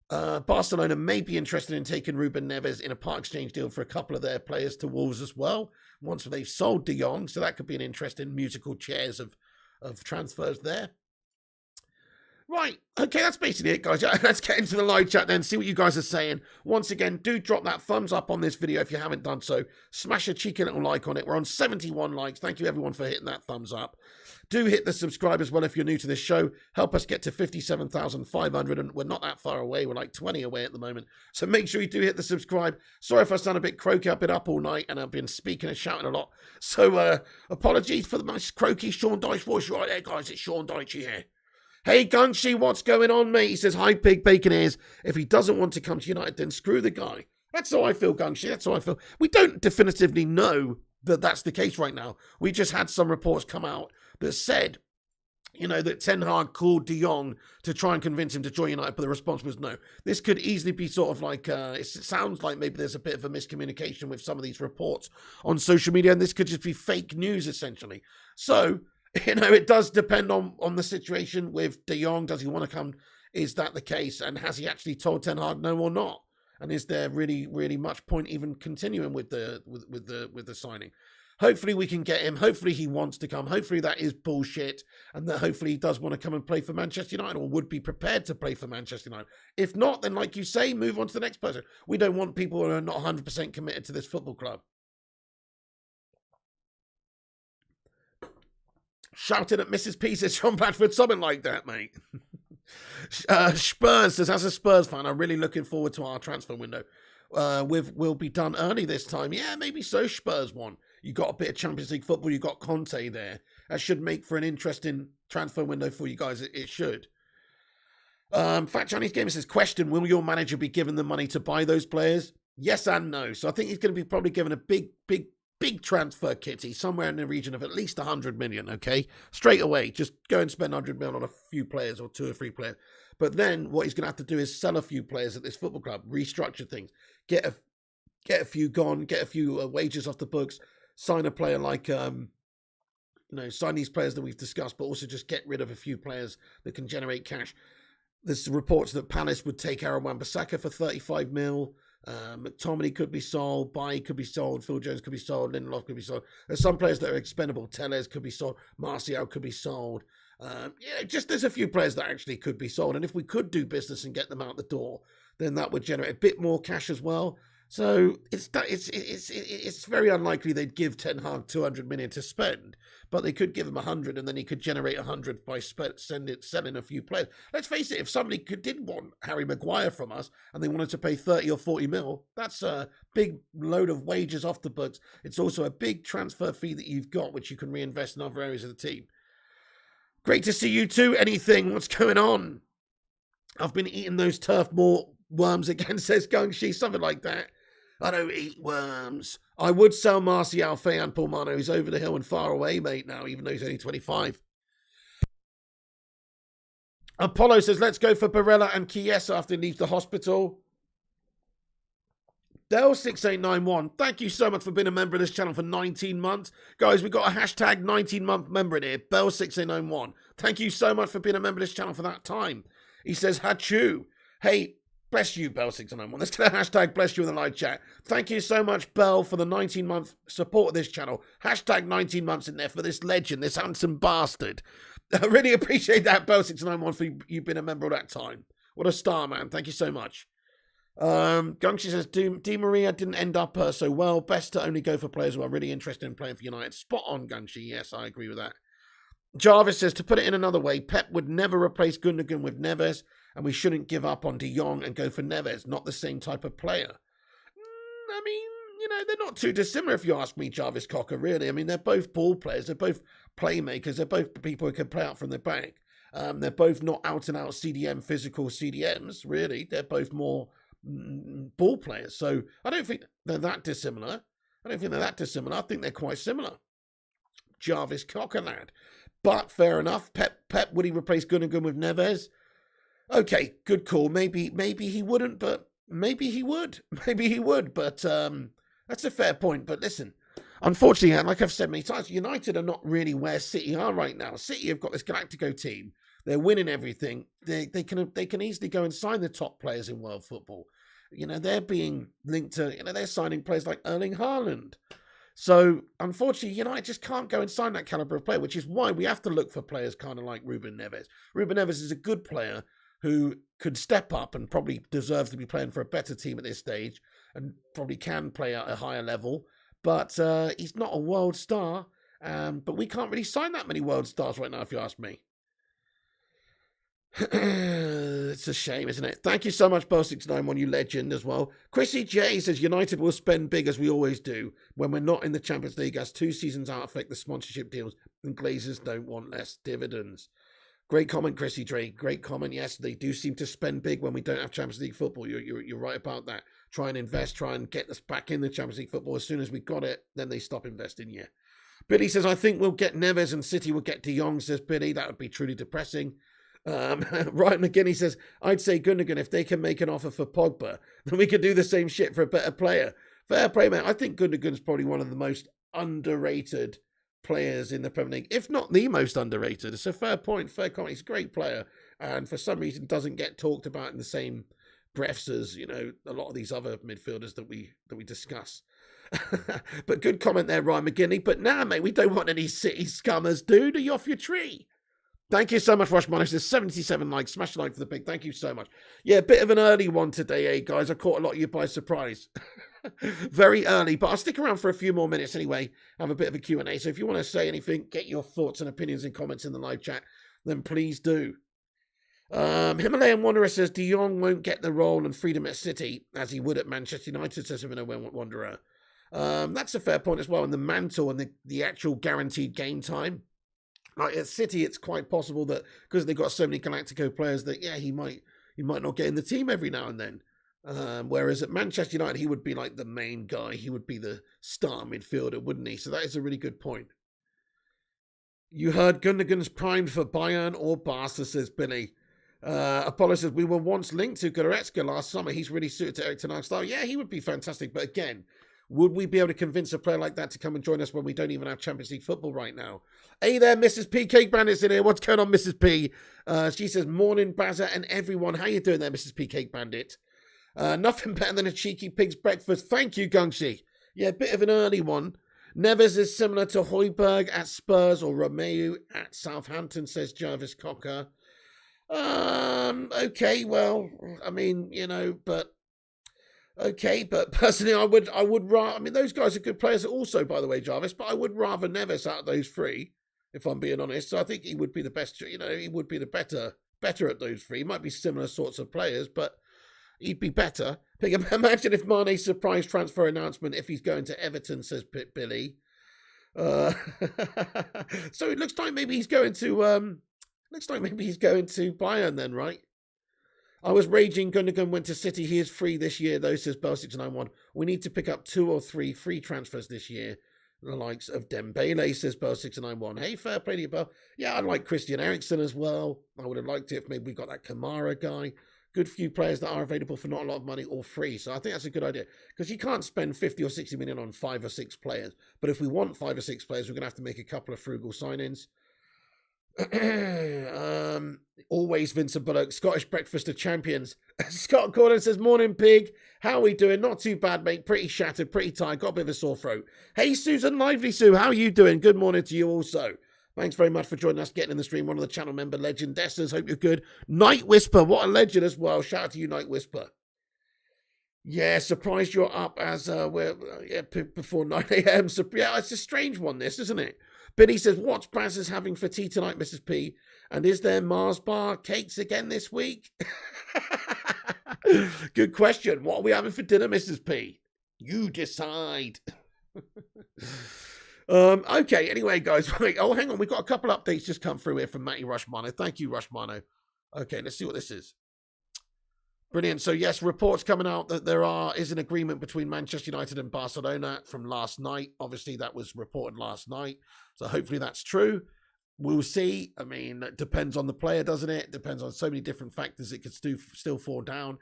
Barcelona may be interested in taking Ruben Neves in a part exchange deal for a couple of their players to Wolves as well, once they've sold De Jong. So that could be an interesting musical chairs of transfers there. Right, okay, that's basically it, guys. Let's get into the live chat then, see what you guys are saying. Once again, do drop that thumbs up on this video if you haven't done so. Smash a cheeky little like on it. We're on 71 likes. Thank you, everyone, for hitting that thumbs up. Do hit the subscribe as well if you're new to this show. Help us get to 57,500, and we're not that far away. We're like 20 away at the moment. So make sure you do hit the subscribe. Sorry if I sound a bit croaky. I've been up all night, and I've been speaking and shouting a lot. So apologies for the most croaky Sean Dyche voice. Right there, guys, it's Sean Dyche here. Hey, Gunshi, what's going on, mate? He says, hi, Big Bacon Ears. If he doesn't want to come to United, then screw the guy. That's how I feel, Gunshi. That's how I feel. We don't definitively know that that's the case right now. We just had some reports come out that said, you know, that Ten Hag called De Jong to try and convince him to join United, but the response was no. This could easily be sort of like, it sounds like maybe there's a bit of a miscommunication with some of these reports on social media, and this could just be fake news, essentially. So, you know, it does depend on the situation with De Jong. Does he want to come? Is that the case? And has he actually told Ten Hag no or not? And is there really, really much point even continuing with the signing? Hopefully we can get him. Hopefully he wants to come. Hopefully that is bullshit, and that hopefully he does want to come and play for Manchester United, or would be prepared to play for Manchester United. If not, then like you say, move on to the next person. We don't want people who are not 100% committed to this football club. Shouting at Mrs. P says, John Bradford, something like that, mate. Spurs says, as a Spurs fan, I'm really looking forward to our transfer window. We'll be done early this time. Yeah, maybe so, Spurs one. You got a bit of Champions League football. You got Kante there. That should make for an interesting transfer window for you guys. It should. Fat Chinese Gamer says, question, will your manager be given the money to buy those players? Yes and no. So I think he's going to be probably given a big transfer kitty, somewhere in the region of at least 100 million, okay? Straight away, just go and spend 100 million on a few players or 2 or 3 players. But then what he's going to have to do is sell a few players at this football club, restructure things, get a few gone, get a few wages off the books, sign a player like, sign these players that we've discussed, but also just get rid of a few players that can generate cash. There's reports that Palace would take Aaron Wan-Bissaka for 35 mil. McTominay could be sold, Bailly could be sold, Phil Jones could be sold, Lindelof could be sold. There's some players that are expendable. Tellez could be sold, Martial could be sold. Just there's a few players that actually could be sold. And if we could do business and get them out the door, then that would generate a bit more cash as well. So it's very unlikely they'd give Ten Hag 200 million to spend, but they could give him 100, and then he could generate 100 by selling a few players. Let's face it, if somebody did want Harry Maguire from us and they wanted to pay 30 or 40 mil, that's a big load of wages off the books. It's also a big transfer fee that you've got, which you can reinvest in other areas of the team. Great to see you too. Anything? What's going on? I've been eating those turf more worms again, says Gungshi, something like that. I don't eat worms. I would sell Martial, Fayan Pulmano. He's over the hill and far away, mate, now, even though he's only 25. Apollo says, let's go for Barella and Chiesa after he leaves the hospital. Dell6891, thank you so much for being a member of this channel for 19 months. Guys, we've got a hashtag 19-month member in here, Bell6891. Thank you so much for being a member of this channel for that time. He says, Hachu. Hey, bless you, Bell6991. Let's get a hashtag bless you in the live chat. Thank you so much, Bell, for the 19-month support of this channel. Hashtag 19 months in there for this legend, this handsome bastard. I really appreciate that, Bell691, for you being a member of that time. What a star, man. Thank you so much. Gungshi says, Di Maria didn't end up so well. Best to only go for players who are really interested in playing for United. Spot on, Gungshi. Yes, I agree with that. Jarvis says, to put it in another way, Pep would never replace Gundogan with Neves, and we shouldn't give up on De Jong and go for Neves. Not the same type of player. I mean, you know, they're not too dissimilar if you ask me, Jarvis Cocker, really. I mean, they're both ball players. They're both playmakers. They're both people who can play out from the back. They're both not out-and-out CDM, physical CDMs, really. They're both more ball players. So I don't think they're that dissimilar. I think they're quite similar. Jarvis Cocker, lad. But fair enough. Pep, would he replace Gundogan with Neves? Okay, good call. Maybe he wouldn't, but maybe he would. But that's a fair point. But listen, unfortunately, like I've said many times, United are not really where City are right now. City have got this Galactico team. They're winning everything. They can easily go and sign the top players in world football. You know, they're being linked to, they're signing players like Erling Haaland. So, unfortunately, United just can't go and sign that caliber of player, which is why we have to look for players kind of like Ruben Neves. Ruben Neves is a good player who could step up and probably deserves to be playing for a better team at this stage and probably can play at a higher level. But he's not a world star. But we can't really sign that many world stars right now, if you ask me. It's a shame, isn't it? Thank you so much, Bell691, you legend as well. Chrissy J says United will spend big as we always do when we're not in the Champions League, as 2 seasons out affect the sponsorship deals and Glazers don't want less dividends. Great comment, Chrissy J. Great comment. Yes, they do seem to spend big when we don't have Champions League football. You're right about that. Try and invest, try and get us back in the Champions League football. As soon as we got it, then they stop investing, yeah. Billy says, I think we'll get Neves and City will get De Jong, says Billy. That would be truly depressing. Ryan McGinney says, I'd say Gundogan, if they can make an offer for Pogba, then we could do the same shit for a better player. Fair play, man. I think Gundogan's probably one of the most underrated players in the Premier League, if not the most underrated. It's a fair point, fair comment. He's a great player, and for some reason doesn't get talked about in the same breaths as, a lot of these other midfielders that we discuss. But good comment there, Ryan McGinney. But nah, mate, we don't want any City scummers, dude. Are you off your tree? Thank you so much, Rushman. There's 77 likes. Smash a like for the pig. Thank you so much. Yeah, a bit of an early one today, guys? I caught a lot of you by surprise. Very early, but I'll stick around for a few more minutes anyway. Have a bit of a Q&A. So if you want to say anything, get your thoughts and opinions and comments in the live chat, then please do. Himalayan Wanderer says De Jong won't get the role and freedom at City as he would at Manchester United, says Himalayan Wanderer. That's a fair point as well. And the mantle and the actual guaranteed game time. Like at City, it's quite possible that because they've got so many Galactico players that, yeah, he might not get in the team every now and then. Whereas at Manchester United, he would be like the main guy. He would be the star midfielder, wouldn't he? So that is a really good point. You heard Gundogan's primed for Bayern or Barca, says Billy. Apollo says, we were once linked to Goretzka last summer. He's really suited to Erik ten Hag's style. Yeah, he would be fantastic. But again, would we be able to convince a player like that to come and join us when we don't even have Champions League football right now? Hey there, Mrs. P. Cake Bandit's in here. What's going on, Mrs. P? She says, morning, Bazza and everyone. How you doing there, Mrs. P. Cake Bandit? Nothing better than a cheeky pig's breakfast. Thank you, Gungshi. Yeah, a bit of an early one. Neves is similar to Højbjerg at Spurs or Romeu at Southampton, says Jarvis Cocker. Okay, well, I mean, but Okay, but personally, I would rather. I mean, those guys are good players also, by the way, Jarvis. But I would rather Neves out of those three, if I'm being honest. So I think he would be the best. You know, he would be the better at those three. He might be similar sorts of players, but he'd be better. Imagine if Mane's surprise transfer announcement if he's going to Everton, says Billy. So it looks like maybe he's going to. Bayern then, right? I was raging. Gundogan went to City. He is free this year, though, says Bell691. We need to pick up 2 or 3 free transfers this year. The likes of Dembele, says Bell691. Hey, fair play to you, Bell. Yeah, I'd like Christian Eriksen as well. I would have liked it if maybe we got that Kamara guy. Good few players that are available for not a lot of money or free. So I think that's a good idea. Because you can't spend 50 or 60 million on 5 or 6 players. But if we want 5 or 6 players, we're going to have to make a couple of frugal signings. Always Vincent Bullock, Scottish Breakfast of Champions. Scott Gordon says, morning pig, how are we doing? Not too bad, mate. Pretty shattered, pretty tired, got a bit of a sore throat. Hey Susan Lively Sue, how are you doing? Good morning to you also. Thanks very much for joining us, getting in the stream. One of the channel member legendessers, hope you're good. Night Whisper, what a legend as well. Shout out to you, Night Whisper. Yeah, surprised you're up as before 9 a.m. So, yeah, it's a strange one, this, isn't it? Billy says, what's Brazzers having for tea tonight, Mrs. P? And is there Mars bar cakes again this week? Good question. What are we having for dinner, Mrs. P? You decide. Okay, anyway, guys. Oh, hang on. We've got a couple updates just come through here from Matty Rushmano. Thank you, Rushmano. Okay, let's see what this is. Brilliant. So, yes, reports coming out that there is an agreement between Manchester United and Barcelona from last night. Obviously, that was reported last night. So, hopefully that's true. We'll see. I mean, it depends on the player, doesn't it? It depends on so many different factors. It could still fall down.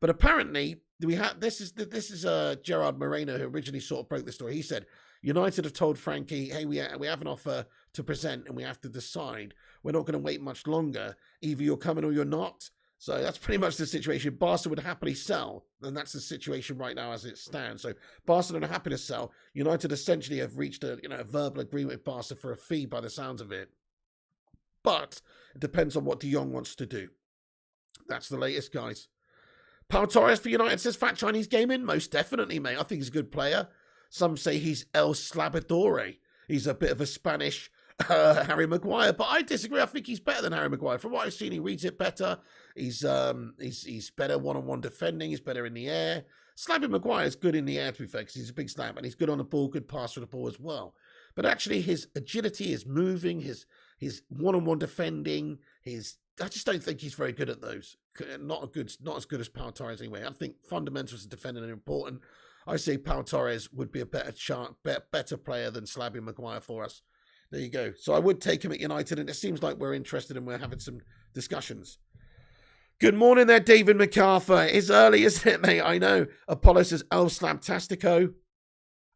But apparently, this is Gerard Moreno, who originally sort of broke the story. He said, United have told Frenkie, hey, we have an offer to present and we have to decide. We're not going to wait much longer. Either you're coming or you're not. So that's pretty much the situation. Barca would happily sell, and that's the situation right now as it stands. So Barcelona are happy to sell. United essentially have reached a verbal agreement with Barca for a fee by the sounds of it. But it depends on what De Jong wants to do. That's the latest, guys. Pau Torres for United says, Fat Chinese Gaming? Most definitely, mate. I think he's a good player. Some say he's El Slabadore. He's a bit of a Spanish Harry Maguire, but I disagree. I think he's better than Harry Maguire. From what I've seen, he reads it better. He's better one-on-one defending. He's better in the air. Slabby Maguire is good in the air, to be fair, because he's a big slab, and he's good on the ball, good pass for the ball as well. But actually, his agility, his moving, his one-on-one defending, I just don't think he's very good at those. Not as good as Pau Torres anyway. I think fundamentals of defending are important. I say Pau Torres would be a better player than Slabby Maguire for us. There you go. So I would take him at United, and it seems like we're interested and we're having some discussions. Good morning there, David MacArthur. It's early, isn't it, mate? I know. Apollo says, El Slabtastico.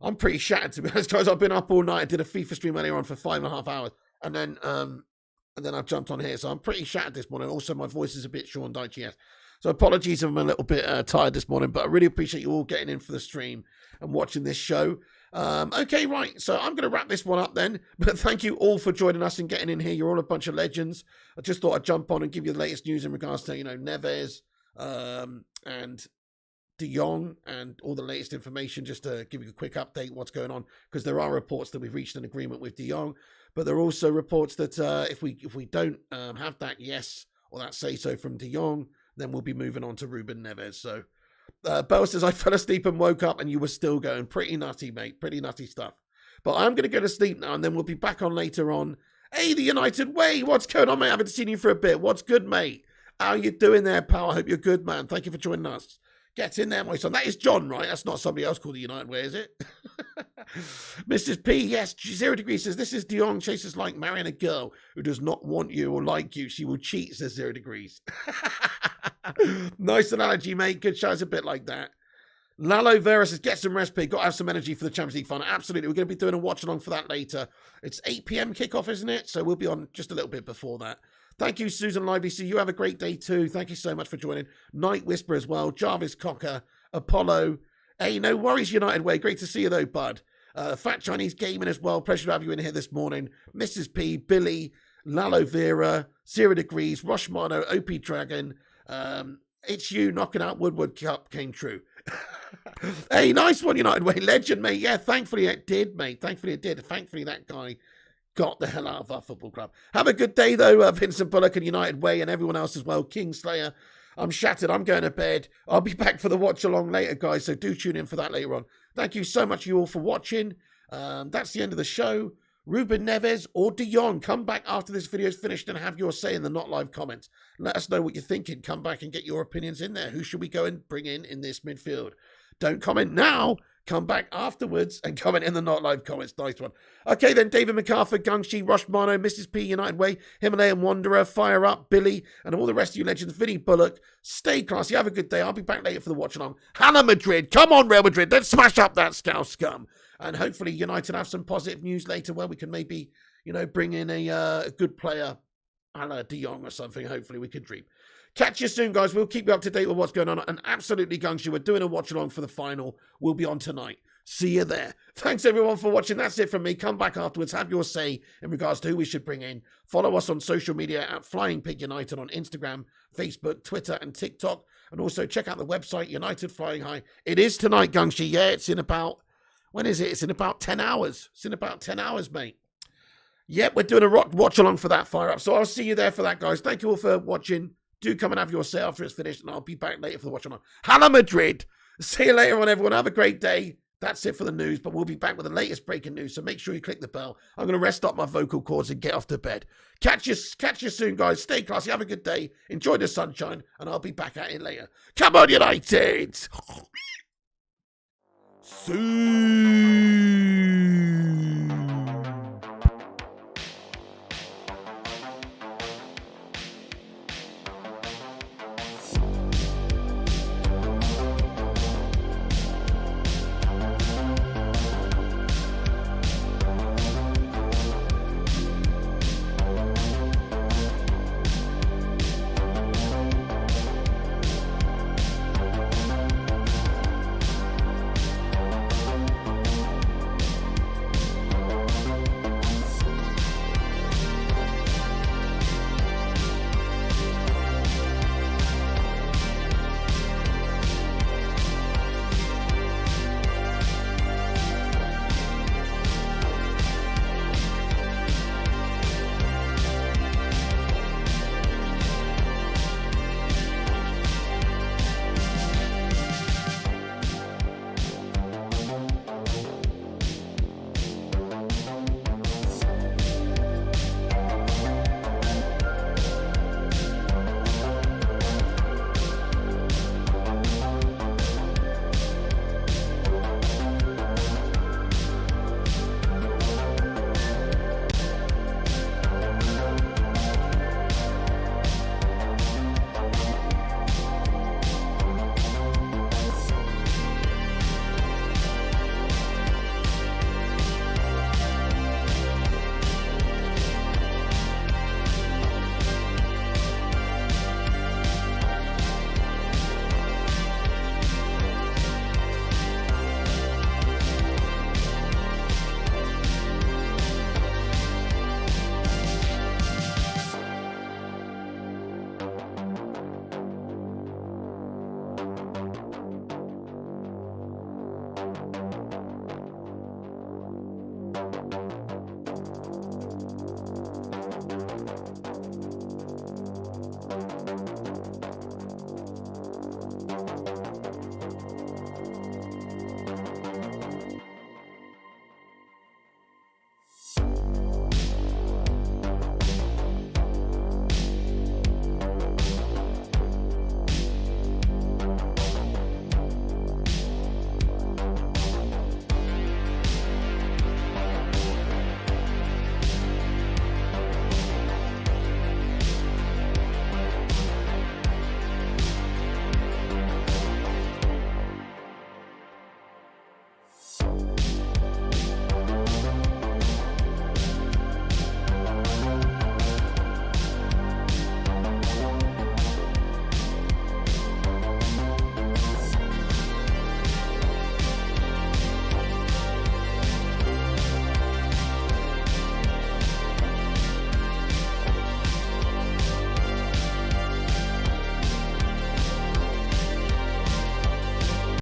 I'm pretty shattered, to be honest, guys. I've been up all night. I did a FIFA stream earlier on for 5.5 hours. And then I've jumped on here. So I'm pretty shattered this morning. Also, my voice is a bit Sean Dyche, yes. So apologies if I'm a little bit tired this morning, but I really appreciate you all getting in for the stream and watching this show. Okay, right. So I'm going to wrap this one up then. But thank you all for joining us and getting in here. You're all a bunch of legends. I just thought I'd jump on and give you the latest news in regards to, Neves and De Jong and all the latest information, just to give you a quick update what's going on, because there are reports that we've reached an agreement with De Jong, but there are also reports that if we don't have that yes or that say so from De Jong, then we'll be moving on to Ruben Neves. So Bell says, I fell asleep and woke up and you were still going. Pretty nutty, mate. Pretty nutty stuff. But I'm going to go to sleep now, and then we'll be back on later on. Hey, the United Way. What's going on, mate? I haven't seen you for a bit. What's good, mate? How you doing there, pal? I hope you're good, man. Thank you for joining us. Get in there, my son. That is John, right? That's not somebody else called the United Way, is it? Mrs. P, yes. 0 Degrees says, this is De Jong chases like marrying a girl who does not want you or like you. She will cheat, says 0 Degrees. Nice analogy, mate. Good show. It's a bit like that. Lalo Vera says, get some rest, pig. Got to have some energy for the Champions League fun. Absolutely. We're going to be doing a watch along for that later. It's 8 p.m. kickoff, isn't it? So we'll be on just a little bit before that. Thank you, Susan Lively. So you have a great day too. Thank you so much for joining. Night Whisper as well. Jarvis Cocker, Apollo. Hey, no worries, United Way. Great to see you though, bud. Fat Chinese Gaming as well. Pleasure to have you in here this morning. Mrs. P, Billy, Lalo Vera, 0 Degrees, Roshmano, OP Dragon. It's you knocking out Woodward Cup came true. Hey, nice one, United Way. Legend, mate. Yeah, thankfully it did, mate. Thankfully it did. Thankfully that guy got the hell out of our football club. Have a good day, though, Vincent Bullock and United Way and everyone else as well. Kingslayer. I'm shattered. I'm going to bed. I'll be back for the watch along later, guys, so do tune in for that later on. Thank you so much, you all, for watching. That's the end of the show. Ruben Neves or De Jong, come back after this video is finished and have your say in the not live comments. Let us know what you're thinking. Come back and get your opinions in there. Who should we go and bring in this midfield? Don't comment now. Come back afterwards and comment in the not live comments. Nice one. Okay, then David MacArthur, Gungshi, Roshmano, Mrs. P, United Way, Himalayan Wanderer, Fire Up, Billy, and all the rest of you legends. Vinny Bullock, stay classy. Have a good day. I'll be back later for the watch along. Hala Madrid. Come on, Real Madrid. Let's smash up that Scouse scum. And hopefully United have some positive news later where we can maybe, bring in a good player, a la De Jong or something. Hopefully we can dream. Catch you soon, guys. We'll keep you up to date with what's going on. And absolutely, Gungshi, we're doing a watch-along for the final. We'll be on tonight. See you there. Thanks, everyone, for watching. That's it from me. Come back afterwards. Have your say in regards to who we should bring in. Follow us on social media at Flying Pig United on Instagram, Facebook, Twitter, and TikTok. And also check out the website, United Flying High. It is tonight, Gungshi. Yeah, it's in about... When is it? It's in about 10 hours. It's in about 10 hours, mate. Yep, we're doing a watch-along for that Fire Up. So I'll see you there for that, guys. Thank you all for watching. Do come and have your say after it's finished, and I'll be back later for the watch-along. Hala Madrid. See you later on, everyone. Have a great day. That's it for the news, but we'll be back with the latest breaking news, so make sure you click the bell. I'm going to rest up my vocal cords and get off to bed. Catch you soon, guys. Stay classy. Have a good day. Enjoy the sunshine, and I'll be back at it later. Come on, United. See.